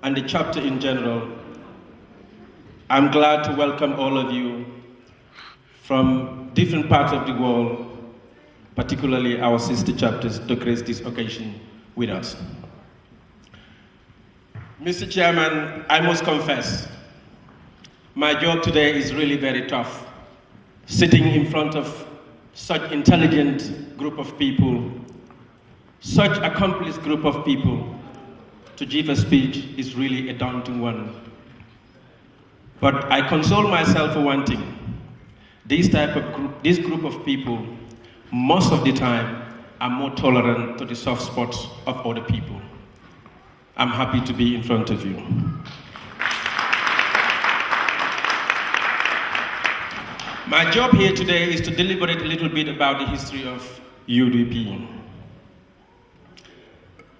and the chapter in general, I'm glad to welcome all of you from different parts of the world, particularly our sister chapters, to grace this occasion with us. Mr. Chairman, I must confess, my job today is really very tough. Sitting in front of such intelligent group of people, such accomplished group of people, to give a speech is really a daunting one. But I console myself for one thing. This group of people, most of the time, are more tolerant to the soft spots of other people. I'm happy to be in front of you. My job here today is to deliberate a little bit about the history of UDP.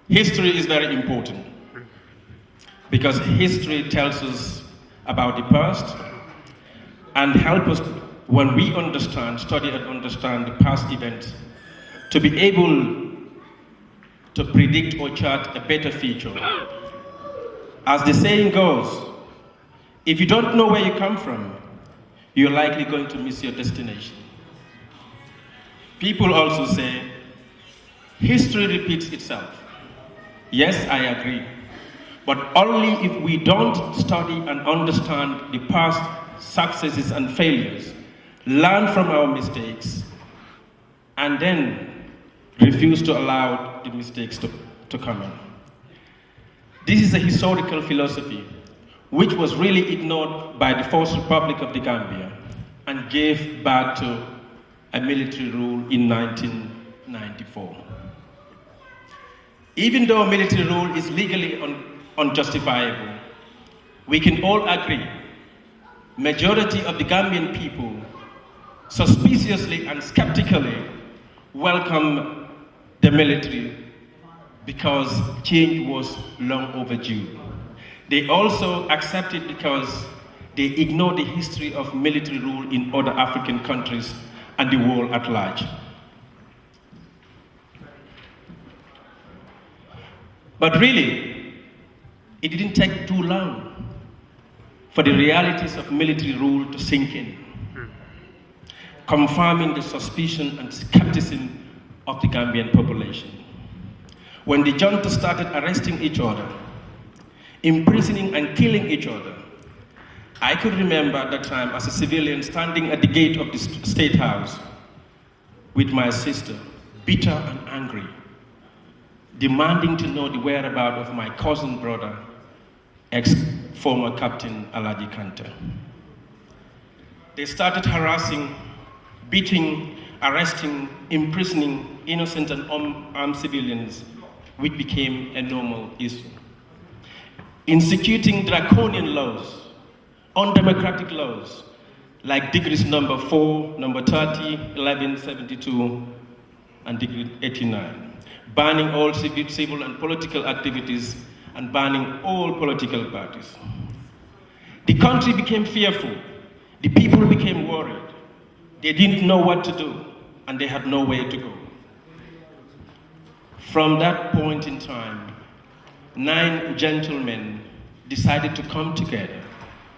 History is very important because history tells us about the past and helps us, when we study and understand the past events, to be able to predict or chart a better future. As the saying goes, if you don't know where you come from, you're likely going to miss your destination. People also say, history repeats itself. Yes, I agree. But only if we don't study and understand the past successes and failures, learn from our mistakes, and then refuse to allow the mistakes to come in. This is a historical philosophy which was really ignored by the First Republic of the Gambia and gave birth to a military rule in 1994. Even though military rule is legally unjustifiable, we can all agree majority of the Gambian people suspiciously and skeptically welcome the military because change was long overdue. They also accept it because they ignore the history of military rule in other African countries and the world at large. But really, it didn't take too long for the realities of military rule to sink in, confirming the suspicion and skepticism of the Gambian population. When the junta started arresting each other, imprisoning and killing each other, I could remember at that time as a civilian standing at the gate of the State House with my sister, bitter and angry, demanding to know the whereabouts of my cousin brother, ex-former Captain Alaji Kante. They started harassing, beating, arresting, imprisoning innocent and armed civilians, which became a normal issue. Instituting draconian laws, undemocratic laws, like decrees number 4, number 30, 1172, and decree 89, banning all civil and political activities and banning all political parties. The country became fearful. The people became worried. They didn't know what to do, and they had nowhere to go. From that point in time, 9 gentlemen decided to come together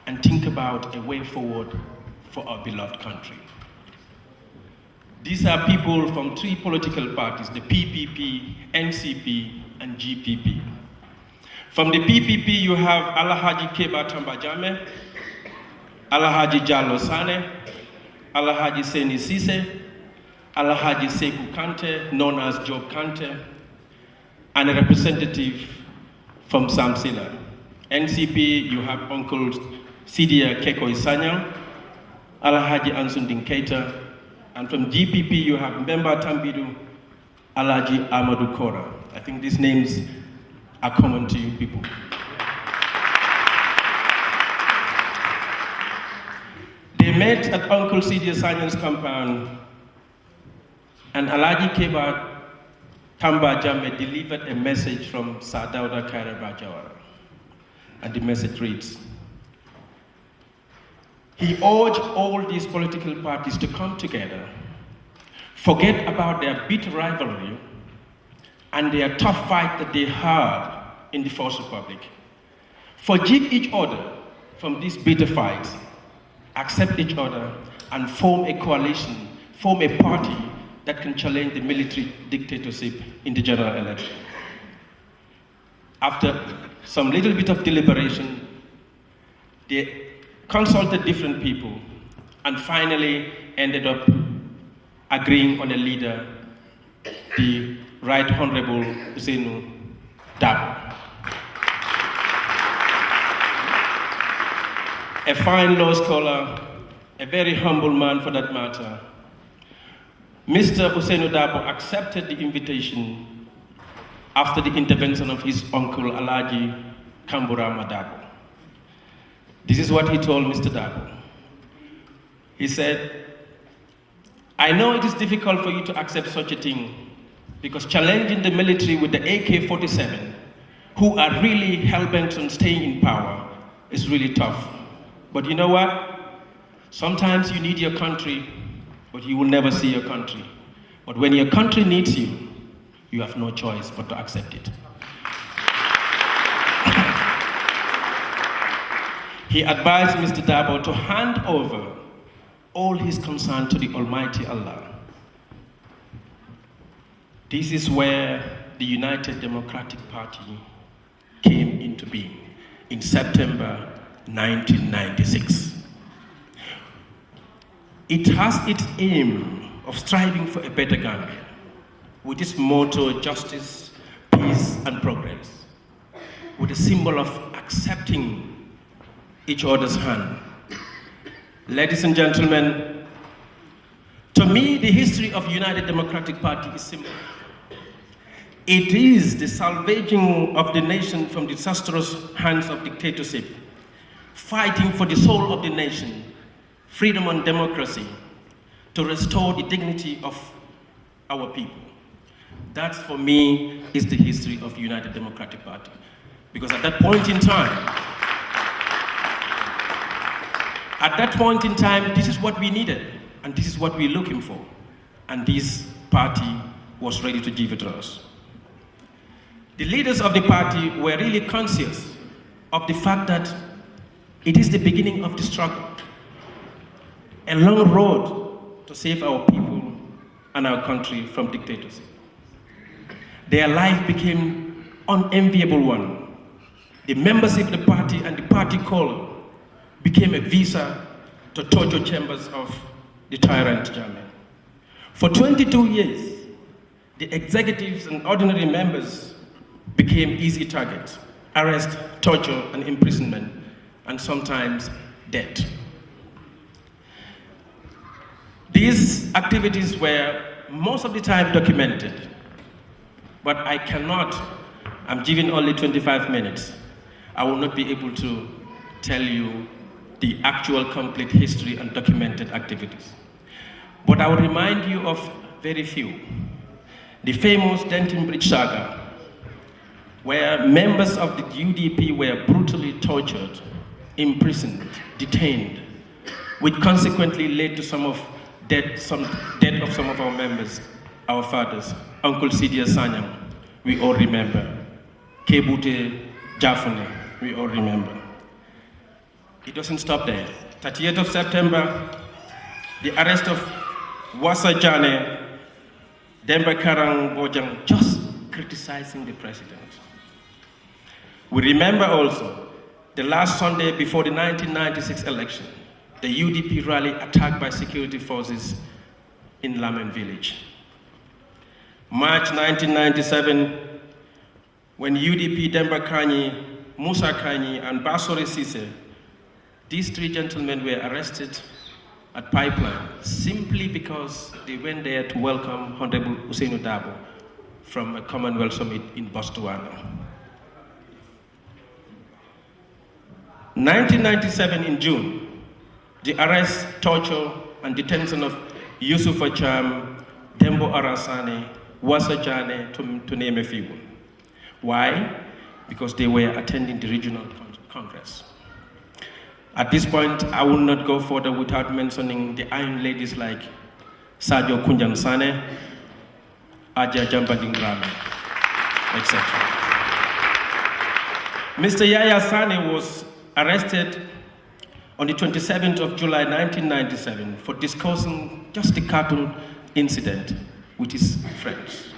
and think about a way forward for our beloved country. These are people from 3 political parties, the PPP, NCP, and GPP. From the PPP, you have Alhaji Keba Tambajame, Alhaji Jallo Sane, Alhaji Seni Sise, Alhaji Sekou Kante, known as Job Kante, and a representative from Samsila. NCP, you have Uncle Sidia Keko Isanyang, Alhaji Ansundin Keita, and from GPP, you have Mbemba Tambidu, Alhaji Amadou Kora. I think these names are common to you people. They met at Uncle Sidia Sanyang's compound, and Alhaji Keba Tamba Jame delivered a message from Sadauda Kairaba Jawara. And the message reads, he urged all these political parties to come together, forget about their bitter rivalry and their tough fight that they had in the First Republic. Forgive each other from these bitter fights, accept each other, and form a coalition, form a party that can challenge the military dictatorship in the general election. After some little bit of deliberation, they consulted different people and finally ended up agreeing on a leader, the Right Honorable Zenu Dabo. a fine law scholar, a very humble man for that matter, Mr. Ousainou Darboe accepted the invitation after the intervention of his uncle Alhaji Kamburama Darboe. This is what he told Mr. Darboe. He said, I know it is difficult for you to accept such a thing because challenging the military with the AK-47, who are really hell-bent on staying in power, is really tough. But you know what? Sometimes you need your country, but you will never see your country. But when your country needs you, you have no choice but to accept it. He advised Mr. Darboe to hand over all his concern to the Almighty Allah. This is where the United Democratic Party came into being in September 1996. It has its aim of striving for a better Gambia, with its motto, justice, peace, and progress, with a symbol of accepting each other's hand. Ladies and gentlemen, to me, the history of United Democratic Party is simple. It is the salvaging of the nation from the disastrous hands of dictatorship, fighting for the soul of the nation, freedom and democracy, to restore the dignity of our people. That, for me, is the history of United Democratic Party. Because at that point in time, this is what we needed, and this is what we're looking for. And this party was ready to give it to us. The leaders of the party were really conscious of the fact that it is the beginning of the struggle, a long road to save our people and our country from dictatorship. Their life became an unenviable one. The membership of the party and the party color became a visa to torture chambers of the tyrant Jammeh. For 22 years, the executives and ordinary members became easy targets, arrest, torture, and imprisonment, and sometimes death. These activities were most of the time documented, but I cannot, I'm given only 25 minutes. I will not be able to tell you the actual complete history and documented activities. But I will remind you of very few. The famous Denton Bridge saga, where members of the UDP were brutally tortured, imprisoned, detained, which consequently led to death of some of our members, our fathers. Uncle Sidia Sanyang, we all remember. Kebute Jafune, we all remember. It doesn't stop there. 30th of September, the arrest of Wassa Jane, Demba Karang Bojang, just criticizing the president. We remember also the last Sunday before the 1996 election, the UDP rally attacked by security forces in Lamen village. March 1997, when UDP Demba Kanyi, Musa Kanyi, and Basore Sise, these three gentlemen were arrested at Pipeline simply because they went there to welcome Honorable Ousainou Darboe from a Commonwealth Summit in Botswana. 1997 in June, the arrest, torture, and detention of Yusuf Acham, Dembo Arasane, Wassa Jane, to name a few. Why? Because they were attending the regional congress. At this point, I will not go further without mentioning the Iron Ladies like Sadio Kunjan Sane, Aja Jambadingrame, etc. Mr. Yaya Sane was arrested on the 27th of July 1997 for discussing just the cartoon incident with his friends.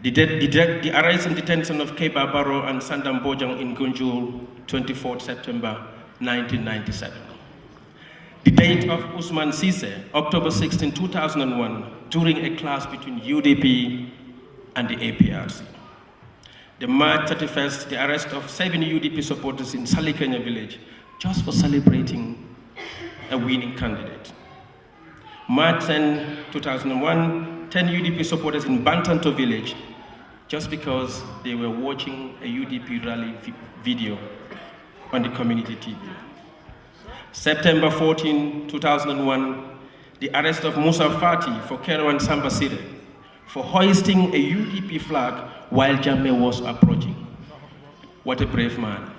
The arrest and detention of Keba Barrow and Sandam Bojang in Gunjur, 24th September 1997. The date of Usman Sise, October 16, 2001, during a clash between UDP and the APRC. The March 31st, the arrest of 7 UDP supporters in Salikanya village just for celebrating a winning candidate. March 10, 2001, 10 UDP supporters in Bantanto village just because they were watching a UDP rally video on the community TV. September 14, 2001, the arrest of Musa Fati for Kerawan Sambasire for hoisting a UDP flag while Jammeh was approaching. What a brave man,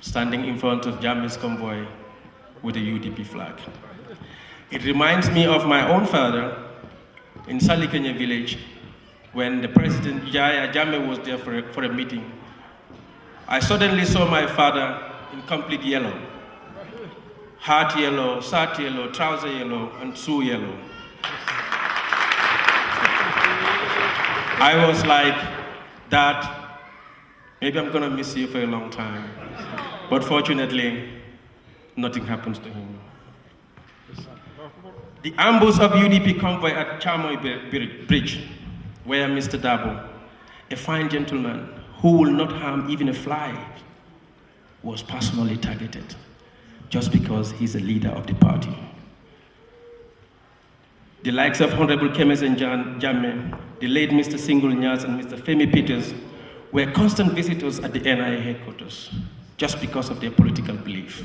standing in front of Jammeh's convoy with a UDP flag. It reminds me of my own father in Salikenya village when the president Yaya Jammeh was there for a meeting. I suddenly saw my father in complete yellow. Hat yellow, shirt yellow, trouser yellow, and shoe yellow. I was like, Dad, maybe I'm gonna miss you for a long time. But fortunately, nothing happens to him. The ambush of UDP convoy at Chamoy Bridge, where Mr. Dabo, a fine gentleman who will not harm even a fly, was personally targeted just because he's a leader of the party. The likes of Honorable Kemes and Jammeh, the late Mr. Single Nyas and Mr. Femi Peters were constant visitors at the NIA headquarters just because of their political belief.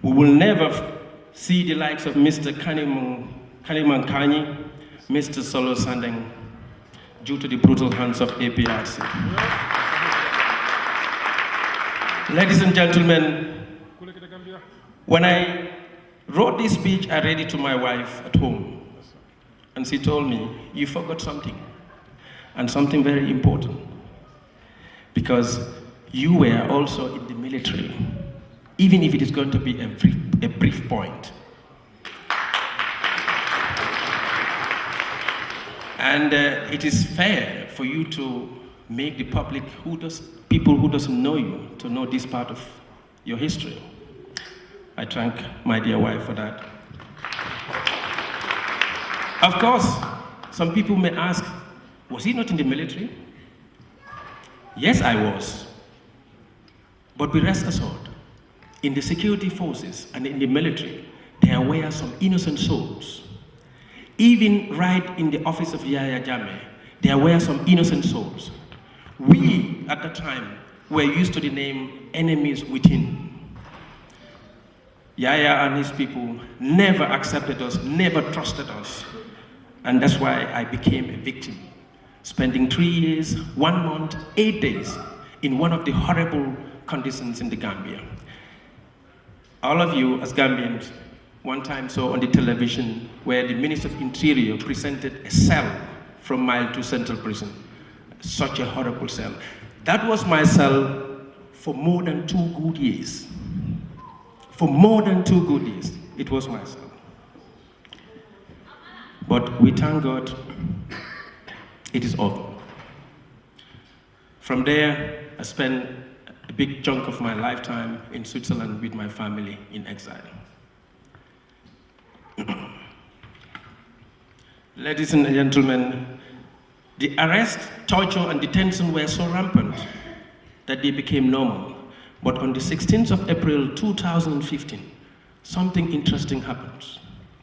We will never see the likes of Mr. Kaniman Kanyi, Mr. Solo Sandeng, due to the brutal hands of APRC. Ladies and gentlemen, when I wrote this speech, I read it to my wife at home, and she told me, you forgot something, and something very important, because you were also in the military, even if it is going to be a brief point. And it is fair for you to make the public, people who doesn't know you, to know this part of your history. I thank my dear wife for that. Of course, some people may ask, was he not in the military? Yes, I was. But be rest assured, in the security forces and in the military, there were some innocent souls. Even right in the office of Yaya Jammeh, there were some innocent souls. We, at the time, were used to the name enemies within. Yaya and his people never accepted us, never trusted us. And that's why I became a victim, spending 3 years, 1 month, 8 days in one of the horrible conditions in the Gambia. All of you as Gambians one time saw on the television where the Minister of Interior presented a cell from Mile 2 Central Prison. Such a horrible cell. That was my cell for more than 2 good years. For more than 2 good years, it was my cell. But we thank God, it is over. From there, I spent a big chunk of my lifetime in Switzerland with my family in exile. Ladies and gentlemen, the arrest, torture, and detention were so rampant that they became normal. But on the 16th of April 2015, something interesting happens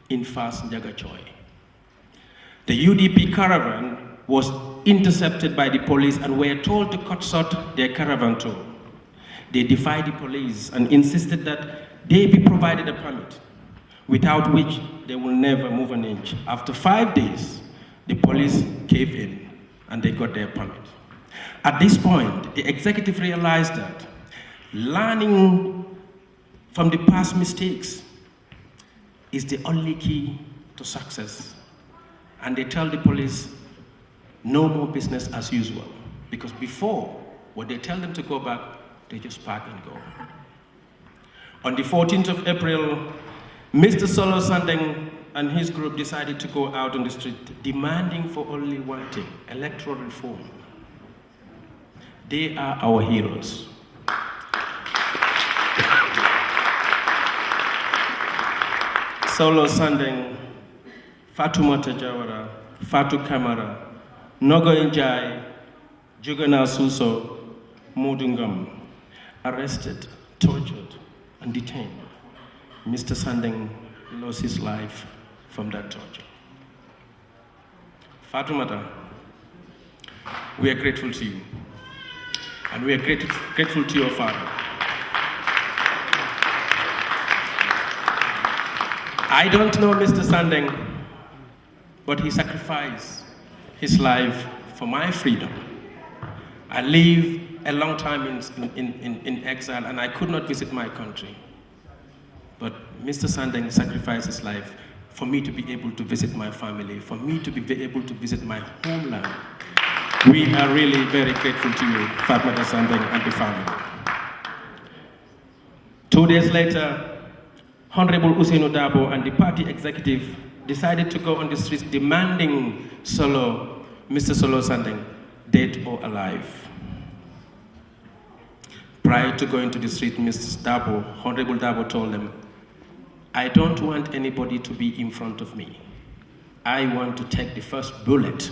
in Fas Njagachoy. The UDP caravan was intercepted by the police and were told to cut short their caravan tour. They defied the police and insisted that they be provided a permit, without which they will never move an inch. After 5 days, the police caved in and they got their permit. At this point, the executive realized that learning from the past mistakes is the only key to success. And they tell the police, no more business as usual. Because before, when they tell them to go back, they just pack and go. On the 14th of April, Mr. Solo Sandeng and his group decided to go out on the street, demanding for only one thing, electoral reform. They are our heroes. Solo Sandeng, Fatoumata Jawara, Fatou Kamara, Nogo Njai, Jugana Suso, Modungam, arrested, tortured, and detained. Mr. Sandeng lost his life from that torture. Fatoumata, we are grateful to you, and we are grateful to your father. I don't know Mr. Sandeng, but he sacrificed his life for my freedom. I lived a long time in exile, and I could not visit my country. But Mr. Sandeng sacrificed his life for me to be able to visit my family, for me to be able to visit my homeland. We are really very grateful to you, Fatmata Sandeng and the family. 2 days later, Honorable Usainu Dabo and the party executive decided to go on the streets demanding Mr. Solo Sandeng, dead or alive. Prior to going to the street, Mr. Dabo, Honorable Dabo told them, I don't want anybody to be in front of me. I want to take the first bullet,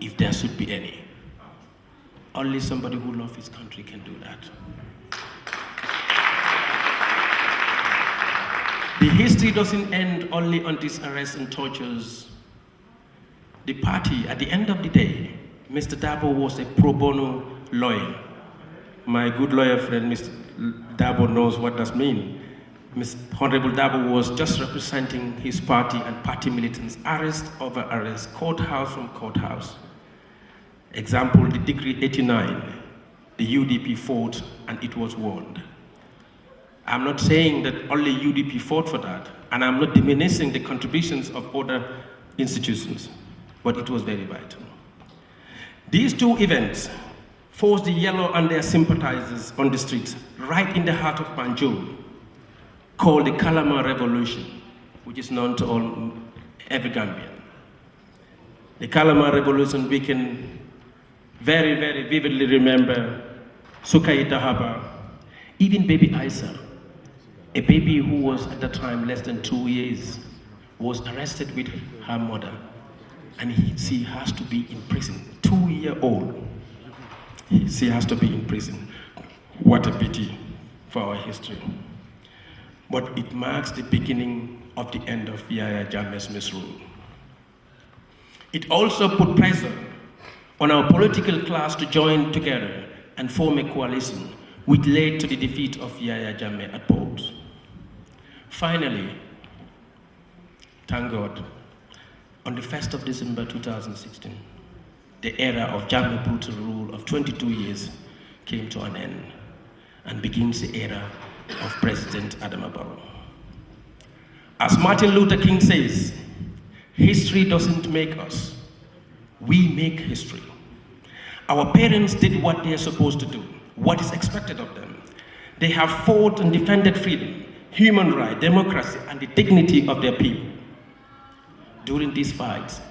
if there should be any. Only somebody who loves his country can do that. The history doesn't end only on these arrests and tortures. The party, at the end of the day, Mr. Dabo was a pro bono lawyer. My good lawyer friend, Mr. Dabo, knows what that means. Honorable Dabo was just representing his party and party militants, arrest over arrest, courthouse from courthouse. Example, the Decree 89, the UDP fought and it was won. I'm not saying that only UDP fought for that, and I'm not diminishing the contributions of other institutions, but it was very vital. These two events forced the Yellow and their sympathizers on the streets, right in the heart of Banjul, called the Kalama Revolution, which is known to every Gambian. The Kalama Revolution, we can very, very vividly remember Sukai Dahaba, even baby Isa, a baby who was at the time less than 2 years, was arrested with her mother, and she has to be in prison, 2-year-old. She has to be in prison. What a pity for our history. But it marks the beginning of the end of Yahya Jammeh's misrule. It also put pressure on our political class to join together and form a coalition, which led to the defeat of Yahya Jammeh at polls. Finally, thank God, on the 1st of December 2016, the era of Jammeh brutal rule of 22 years came to an end and begins the era of President Adama Barrow. As Martin Luther King says, history doesn't make us, we make history. Our parents did what they are supposed to do, what is expected of them. They have fought and defended freedom, human rights, democracy, and the dignity of their people. During these fights,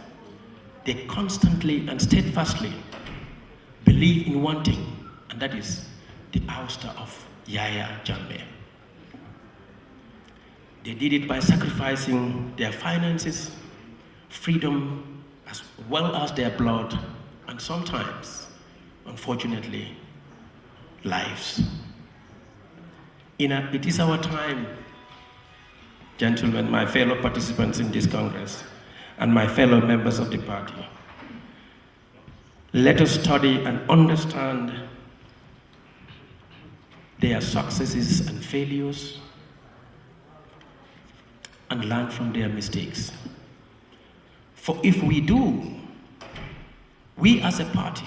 they constantly and steadfastly believe in one thing, and that is the ouster of Yahya Jammeh. They did it by sacrificing their finances, freedom, as well as their blood, and sometimes, unfortunately, lives. It is our time, gentlemen, my fellow participants in this Congress, and my fellow members of the party. Let us study and understand their successes and failures and learn from their mistakes. For if we do, we as a party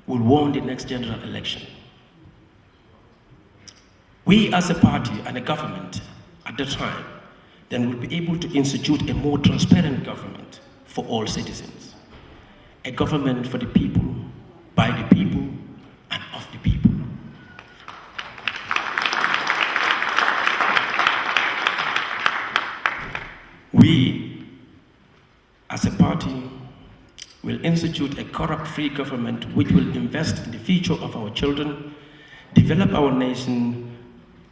will win the next general election. We as a party and a government at the time then will be able to institute a more transparent government for all citizens. A government for the people, by the people, and of the people. We, as a party, will institute a corrupt-free government which will invest in the future of our children, develop our nation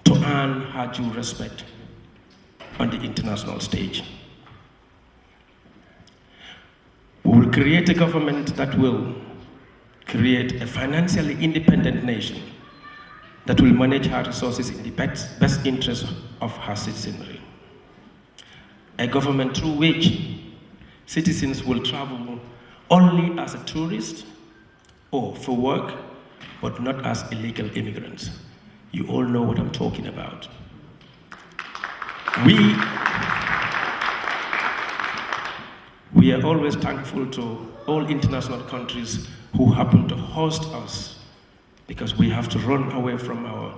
to earn her due respect on the international stage. We will create a government that will create a financially independent nation that will manage her resources in the best interest of her citizenry. A government through which citizens will travel only as a tourist or for work, but not as illegal immigrants. You all know what I'm talking about. We are always thankful to all international countries who happen to host us, because we have to run away from our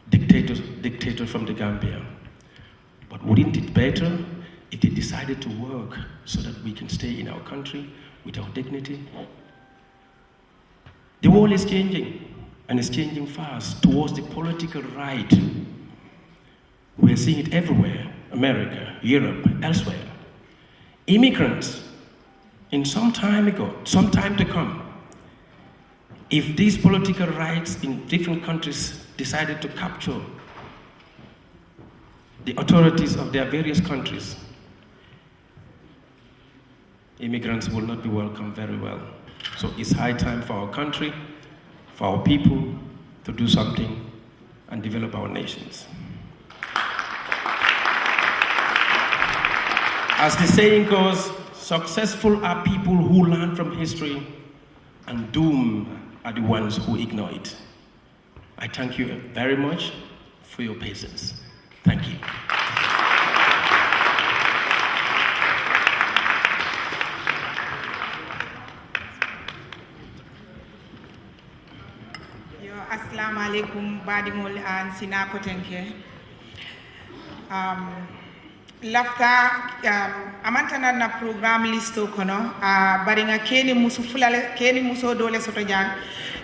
dictator from the Gambia. But wouldn't it be better if they decided to work so that we can stay in our country with our dignity? The world is changing, and it's changing fast towards the political right. We're seeing it everywhere, America, Europe, elsewhere. Immigrants, in some time to come, if these political rights in different countries decided to capture the authorities of their various countries, immigrants will not be welcomed very well. So it's high time for our country, for our people, to do something and develop our nations. As the saying goes, successful are people who learn from history, and doomed are the ones who ignore it. I thank you very much for your patience. Thank you. Assalamu alaikum badimol an sina kotenke. Lafta amantana na program listo kono baringa keni musu fulale keni muso dole soto jang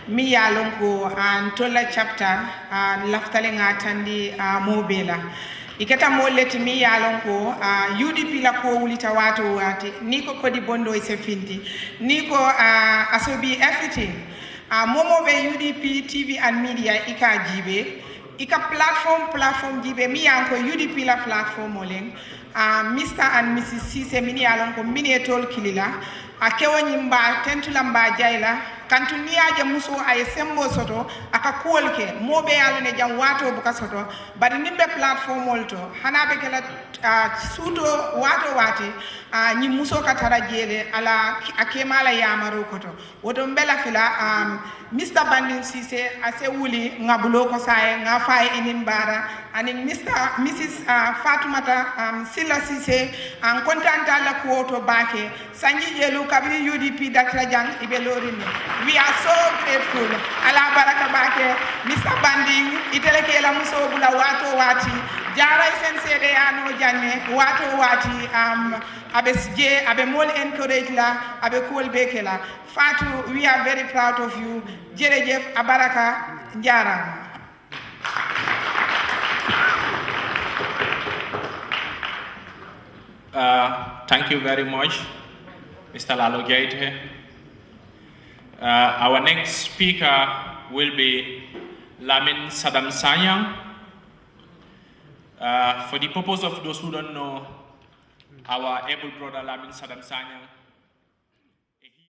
mi yalon ko an tola chapter lafta le ngatandi mobela ikata moleti mi yalon ko UDP la ko wulita wato wati niko kodi bondo ise finti niko asobi everything momo be UDP TV and media ika jibe ika platform jibe mi yanko UDP la platform moleng Mr. and Mrs. Cisse mini alon ko mini etol kilila akewa nyimba tentula mba jaila kantu niaje muso ay sembo soto aka kuolke mobe yalo ne jam wato buka soto bari nimbe platform molto hanabe kala suto wato wati nyi muso katara jele ala akemala yamaro koto woto mbela fila Mr. Banding Cisse ase wuli ngabulo ko saye nga fay inimbara ani Mrs. Fatoumata Silla Cisse an kontanta la ko to bake sanji jelu kabiri UDP Dr. Jang ibelorini. We are so grateful. Ala baraka bake Mr. Banding iteleke la muso bula wato wati jara sensede ano janne wato wati abe sje abe mol encourage la abe cool beke la Fatou, we are very proud of you. Jerejef abaraka njara. Thank you very much, Mr. Lalo Gaite. Our next speaker will be Lamin Saddam Sanyang. For the purpose of those who don't know, our able brother Lamin Saddam Sanyang